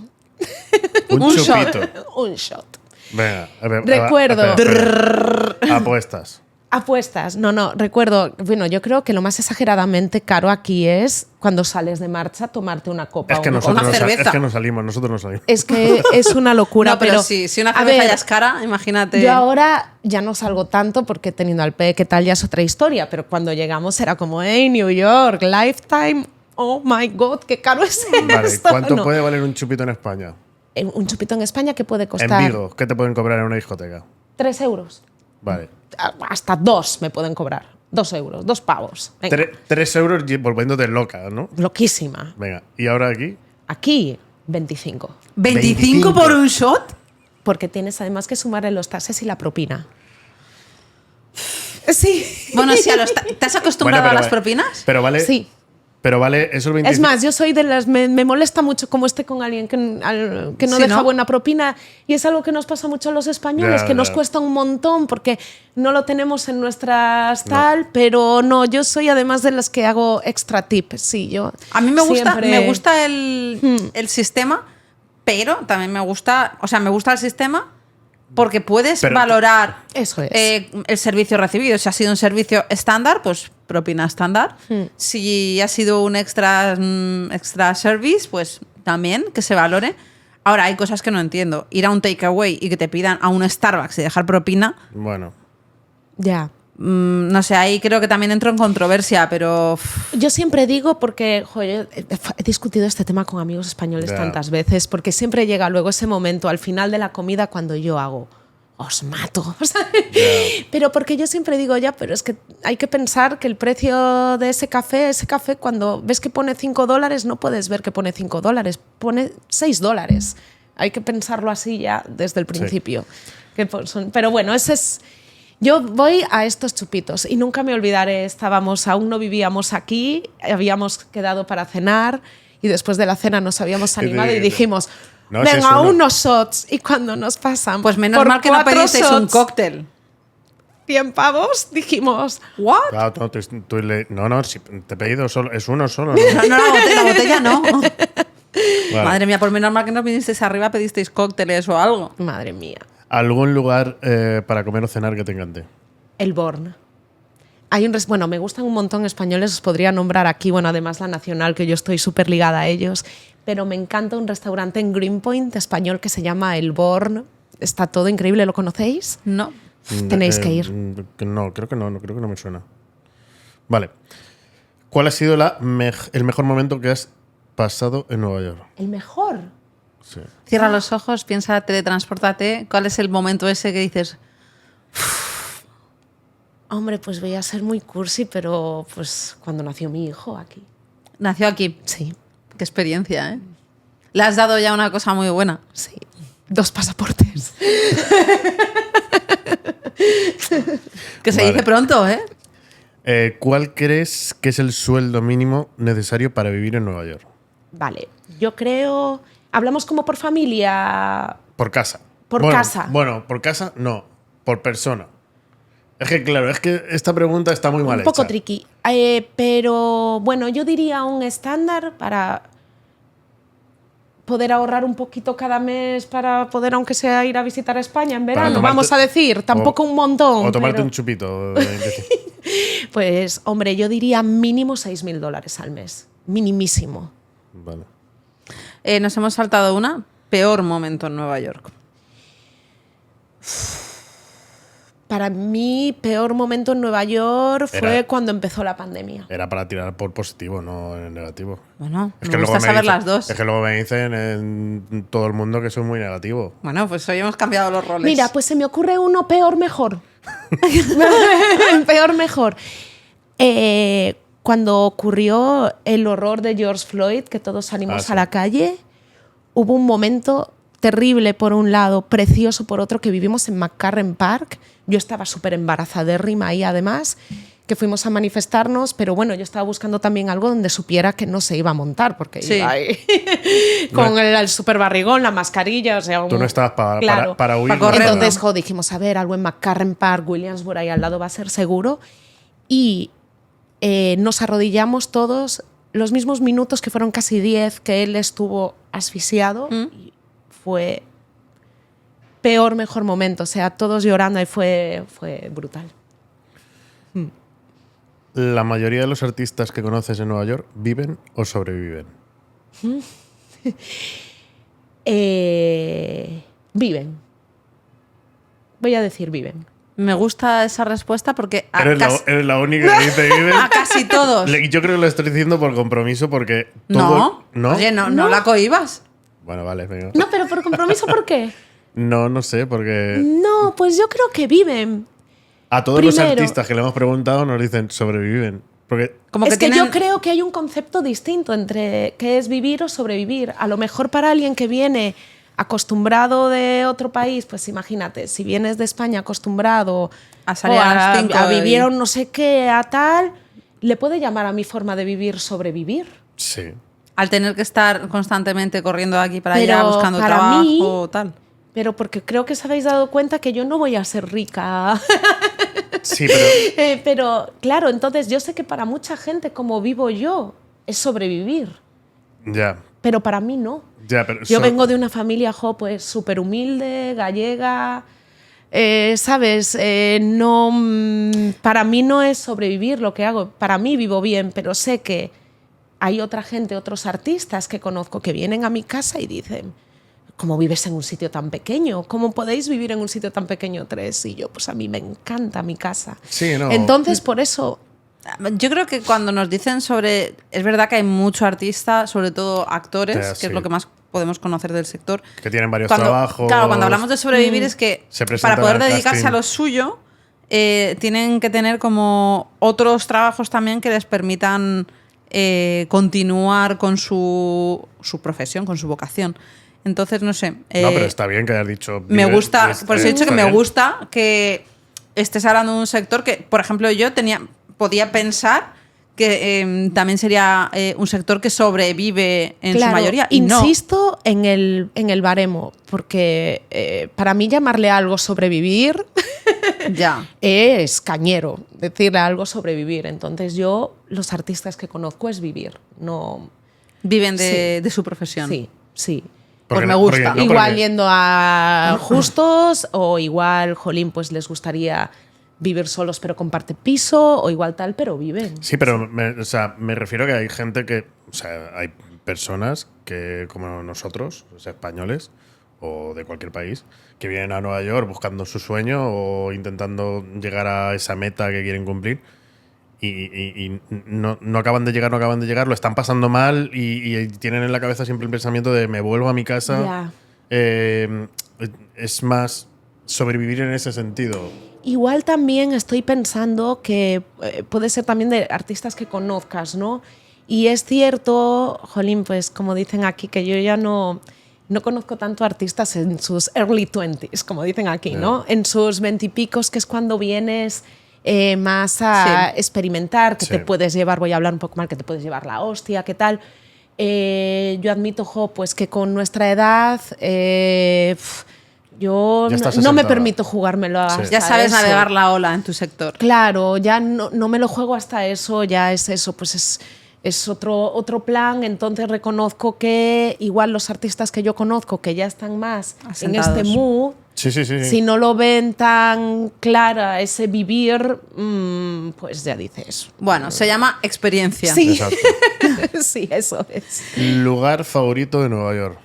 Un Un chupito. Un shot. Venga, a ver, Recuerdo. espera. Apuestas. Apuestas. No, recuerdo. Bueno, yo creo que lo más exageradamente caro aquí es cuando sales de marcha tomarte una copa. Es que, o nosotros una cerveza. es que no salimos, nosotros no salimos. Es que es una locura. No, pero sí, si una a cerveza ver, ya es cara, imagínate. Yo ahora ya no salgo tanto porque teniendo al P, que tal, ya es otra historia, pero cuando llegamos era como, hey, New York, Lifetime, oh my God, qué caro es Vale, esto. ¿cuánto No. puede valer un chupito en España? Un chupito en España que puede En costar Vigo, ¿qué te pueden cobrar en una discoteca? 3 euros. Vale. Hasta 2 me pueden cobrar. 2 euros, 2 pavos. Venga, 3 euros y volviéndote loca, ¿no? loquísima. Venga, y ahora aquí, Aquí, 25. ¿25 por un shot? Porque tienes además que sumarle los taxes y la propina. Sí. Bueno, sí, ¿te has acostumbrado Bueno, a las propinas? Pero vale. Sí. Pero vale, esos 25. Es más, yo soy de las... Me molesta mucho como esté con alguien que no Sí, deja ¿no? buena propina. Y es algo que nos pasa mucho a los españoles, Ya, que nos ya. cuesta un montón porque no lo tenemos en nuestras tal, pero no, yo soy además de las que hago extra tip. Sí, yo A mí me gusta, siempre- me gusta el sistema, pero también me gusta el sistema porque puedes Pero- valorar Eso es. el servicio recibido. Si ha sido un servicio estándar, pues propina estándar. Si ha sido un extra service, pues también que se valore. Ahora, hay cosas que no entiendo. Ir a un takeaway y que te pidan a un Starbucks y dejar propina, Bueno, Ya. no sé, ahí creo que también entro en controversia, pero... Yo siempre digo, porque joder, he discutido este tema con amigos españoles Ya. tantas veces, porque siempre llega luego ese momento al final de la comida cuando yo hago, os mato. Pero porque yo siempre digo, ya, pero es que hay que pensar que el precio de ese café cuando ves que pone $5, no puedes ver que pone $5, pone $6. Hay que pensarlo así ya desde el principio. Pero bueno, ese es... Yo voy a estos chupitos y nunca me olvidaré, aún no vivíamos aquí, habíamos quedado para cenar y después de la cena nos habíamos animado y dijimos, No, si es venga, uno. unos shots. Y cuando nos pasan Pues menos por mal que no 4 pedisteis un shots, cóctel. 100 pavos, dijimos, ¿What? claro, no, si te he pedido solo, es uno solo. ¿no? No, la botella no. Vale. Madre mía, por menos mal que no vinisteis arriba, pedisteis cócteles o algo. madre mía, ¿Algún lugar para comer o cenar que te encante? el Born. Bueno, me gustan un montón españoles, os podría nombrar aquí, bueno, además la Nacional, que yo estoy súper ligada a ellos, pero me encanta un restaurante en Greenpoint español que se llama El Born. Está todo increíble, ¿lo conocéis? No. Tenéis que ir. No, creo que no me suena. Vale. ¿Cuál ha sido el mejor momento que has pasado en Nueva York? El mejor. Sí. Cierra los ojos, piensa, teletranspórtate. ¿Cuál es el momento ese que dices? Hombre, pues voy a ser muy cursi, pero pues cuando nació mi hijo aquí. Nació aquí. Sí, Qué experiencia, ¿eh? Le has dado ya una cosa muy buena. sí. 2 pasaportes. Que se Vale. dice pronto, ¿eh? ¿Cuál crees que es el sueldo mínimo necesario para vivir en Nueva York? Vale, yo creo... Hablamos como por familia. Por casa. Por Bueno, casa. Bueno, por casa no, por persona. Es que claro, es que esta pregunta está muy mal Un poco hecha. tricky. Pero bueno, yo diría un estándar para poder ahorrar un poquito cada mes para poder, aunque sea, ir a visitar a España en verano. tomarte- Vamos a decir, tampoco un montón. O tomarte pero- un chupito. Pues, hombre, yo diría mínimo $6.000 al mes. Minimísimo. Vale. Nos hemos saltado una. Peor momento en Nueva York. Para mí, peor momento en Nueva York fue Era- cuando empezó la pandemia. Era para tirar por positivo, no en negativo. Bueno, Es me que luego gusta saber dicen- las dos. Es que luego me dicen en todo el mundo que soy muy negativo. Bueno, pues hoy hemos cambiado los roles. Mira, pues se me ocurre uno peor mejor. Peor mejor. Cuando ocurrió el horror de George Floyd, que todos salimos Sí. a la calle, hubo un momento terrible por un lado, precioso por otro, que vivimos en McCarren Park. Yo estaba súper embarazadérrima ahí además, que fuimos a manifestarnos, pero bueno, yo estaba buscando también algo donde supiera que no se iba a montar, porque Sí. iba ahí con el super barrigón, la mascarilla, o sea... Tú no estabas Claro. para huir. Para correr, ¿no? Entonces, dijimos, a ver, algo en McCarren Park, Williamsburg, ahí al lado va a ser seguro. Y nos arrodillamos todos los mismos minutos, que fueron casi 10, que él estuvo asfixiado. Y fue mejor momento. O sea, todos llorando y fue brutal. ¿La mayoría de los artistas que conoces en Nueva York viven o sobreviven? Viven. Voy a decir viven. Me gusta esa respuesta porque a, Eres la única que dice viven. a casi todos. Yo creo que lo estoy diciendo por compromiso porque No. todo... ¿No? Oye, no No. la cohibas. Bueno, vale, venga. No, pero por compromiso, ¿por qué? No sé, porque No, pues yo creo que viven. a todos los Primero- artistas que le hemos preguntado nos dicen sobreviven. Porque Como Es que tienen- yo creo que hay un concepto distinto entre qué es vivir o sobrevivir. A lo mejor para alguien que viene acostumbrado de otro país, pues imagínate, si vienes de España acostumbrado A salir o a las 5 a vivir y- a un no sé qué, a tal, le puede llamar a mi forma de vivir sobrevivir. sí. Al tener que estar constantemente corriendo de aquí para Pero allá buscando para trabajo mí- o tal. Pero porque creo que os habéis dado cuenta que yo no voy a ser rica. Sí, pero Pero claro, entonces yo sé que para mucha gente como vivo yo es sobrevivir. ya. Pero para mí no. Ya, pero Yo vengo de una familia, pues súper humilde, gallega. ¿Sabes? No, para mí no es sobrevivir lo que hago. Para mí vivo bien, pero sé que hay otra gente, otros artistas que conozco que vienen a mi casa y dicen, ¿cómo vives en un sitio tan pequeño? ¿Cómo podéis vivir en un sitio tan pequeño 3? Y yo, pues a mí me encanta mi casa. Sí, no. Entonces, por eso... Yo creo que cuando nos dicen sobre... Es verdad que hay mucho artista, sobre todo actores, que Sí. es lo que más podemos conocer del sector. Que tienen varios trabajos. Claro, cuando hablamos de sobrevivir es que Se presentan para poder al dedicarse casting. a lo suyo tienen que tener como otros trabajos también que les permitan continuar con su profesión, con su vocación. Entonces, no sé. No, pero está bien que hayas dicho. Me gusta, por eso he dicho que está me bien. gusta que estés hablando de un sector que, por ejemplo, yo podía pensar que también sería un sector que sobrevive en su mayoría. Y no. Insisto en el baremo, porque para mí llamarle a algo sobrevivir Ya. es cañero, decirle a algo sobrevivir. Entonces yo, los artistas que conozco es vivir, no... Viven de su profesión. Sí, sí. Pues Porque me no- gusta. porque- no, Igual porque- yendo a justos o igual, jolín, pues les gustaría vivir solos pero comparte piso o igual tal, pero viven. Sí, pero me refiero a que hay gente que. O sea, hay personas que, como nosotros, o sea, españoles o de cualquier país, que vienen a Nueva York buscando su sueño o intentando llegar a esa meta que quieren cumplir. Y no acaban de llegar, lo están pasando mal y tienen en la cabeza siempre el pensamiento de me vuelvo a mi casa. Ya. Es más sobrevivir en ese sentido. Igual también estoy pensando que puede ser también de artistas que conozcas, ¿no? Y es cierto, jolín, pues como dicen aquí, que yo ya no conozco tanto artistas en sus early 20s, como dicen aquí, ¿no? En sus 20 y picos, que es cuando vienes más a experimentar, que Sí. te puedes llevar, voy a hablar un poco mal, que te puedes llevar la hostia, ¿qué tal? Yo admito, pues que con nuestra edad... yo Ya estás no me asentada. permito jugármelo hasta Ya sabes eso. navegar la ola en tu sector. Claro, ya no me lo juego hasta eso, ya es eso, pues es otro plan. Entonces reconozco que igual los artistas que yo conozco, que ya están más Asentados. en este mood, Sí. si no lo ven tan clara ese vivir, pues ya dices. Bueno, se llama experiencia. Sí, Exacto. sí, eso es. Lugar favorito de Nueva York.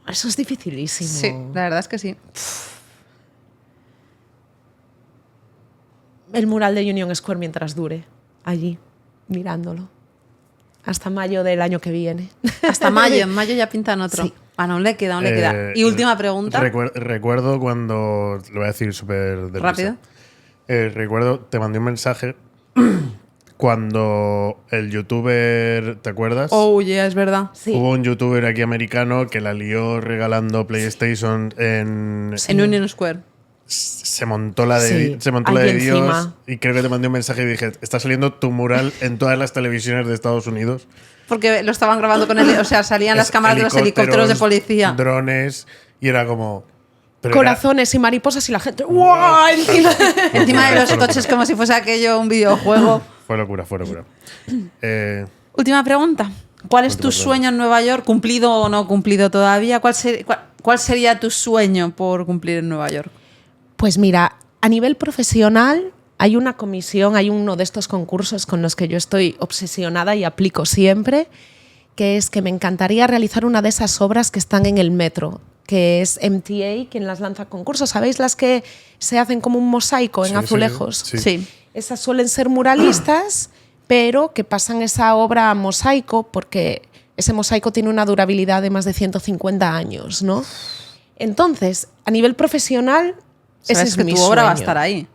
Eso es dificilísimo. Sí, la verdad es que sí. El mural de Union Square mientras dure, allí, mirándolo. Hasta mayo del año que viene. Hasta mayo. En mayo ya pintan otro. Sí. Ah, no le queda, aún le queda. Y última pregunta. Recuerdo cuando. Lo voy a decir súper deprisa. Rápido. Recuerdo, te mandé un mensaje cuando el youtuber. ¿Te acuerdas? Oh, yeah, es verdad. Sí. Hubo un youtuber aquí americano que la lió regalando PlayStation en. En Union Square. Se montó la de, Sí, se montó la ahí de Dios. encima. Y creo que te mandé un mensaje y dije: está saliendo tu mural en todas las televisiones de Estados Unidos. Porque lo estaban grabando con él. O sea, salían las cámaras de los helicópteros de policía. Drones. Y era como. pero Corazones y mariposas y la gente. ¡Wow! Encima. Encima de los coches, como si fuese aquello un videojuego. Fue locura. Última pregunta. ¿Cuál es tu Última sueño en Nueva York? ¿Cumplido o no cumplido todavía? ¿Cuál sería tu sueño por cumplir en Nueva York? Pues mira, a nivel profesional hay una comisión, hay uno de estos concursos con los que yo estoy obsesionada y aplico siempre, que es que me encantaría realizar una de esas obras que están en el metro, que es MTA quien las lanza a concursos. ¿Sabéis las que se hacen como un mosaico en Sí, azulejos? sí. Esas suelen ser muralistas, pero que pasan esa obra a mosaico porque ese mosaico tiene una durabilidad de más de 150 años, ¿no? Entonces, a nivel profesional, ese Sabes es que mi tu obra va a sueño. estar ahí.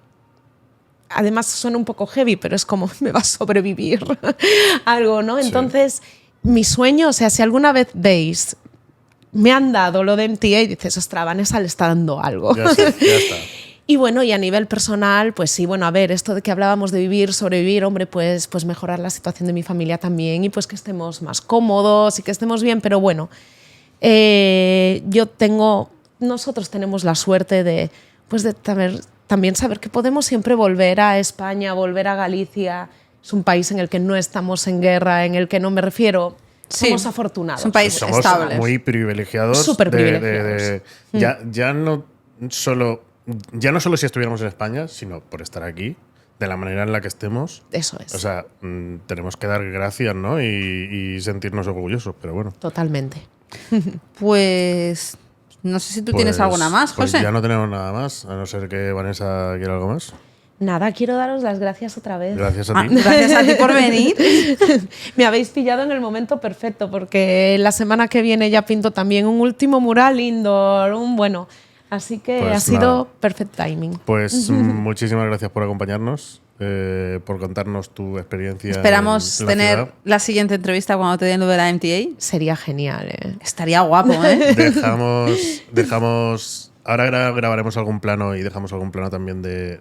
Además suena un poco heavy, pero es como me va a sobrevivir algo, ¿no? Sí. Entonces, mi sueño, o sea, si alguna vez veis, me han dado lo de MTA y dices, ostras, Vanessa le está dando algo. Ya está. Y bueno, y a nivel personal, pues sí, bueno, a ver, esto de que hablábamos de vivir, sobrevivir, hombre, pues mejorar la situación de mi familia también y pues que estemos más cómodos y que estemos bien, pero bueno, nosotros tenemos la suerte de también saber que podemos siempre volver a España, volver a Galicia. Es un país en el que no estamos en guerra, en el que no me refiero. Sí, somos afortunados. es un país Somos estable. muy privilegiados. Súper privilegiados. Ya no solo si estuviéramos en España, sino por estar aquí, de la manera en la que estemos. Eso es. O sea, tenemos que dar gracias, ¿no? Y sentirnos orgullosos, pero bueno. Totalmente. Pues no sé si tú tienes alguna más, pues José. ya no tenemos nada más, a no ser que Vanessa quiera algo más. Nada, quiero daros las gracias otra vez. Gracias a ti. Gracias a ti por venir. Me habéis pillado en el momento perfecto porque la semana que viene ya pinto también un último mural indoor, así que Pues ha sido nada. perfect timing. Pues muchísimas gracias por acompañarnos, por contarnos tu experiencia. Esperamos en la tener ciudad. la siguiente entrevista cuando te den lo de la MTA. Sería genial, ¿eh? Estaría guapo, ¿eh? Dejamos. Ahora grabaremos algún plano y dejamos algún plano también de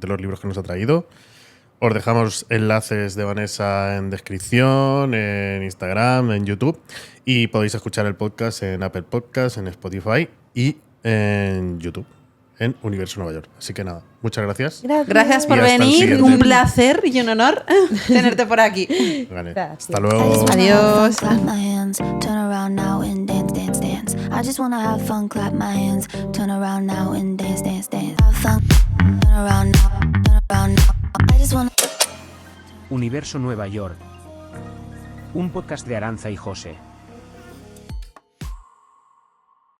los libros que nos ha traído. Os dejamos enlaces de Vanessa en descripción, en Instagram, en YouTube. Y podéis escuchar el podcast en Apple Podcasts, en Spotify y en YouTube, en Universo Nueva York. Así que nada, muchas gracias. Gracias por Y hasta el venir. siguiente. Un placer y un honor tenerte por aquí. Vale, Gracias. hasta I luego. just wanna have Adiós. fun, clap my hands, turn around now and dance, dance, dance. I just wanna have fun, clap my hands, turn around now and dance, dance, dance. Have fun, turn around now, turn around now. I just wanna. Universo Nueva York. Un podcast de Aranza y José.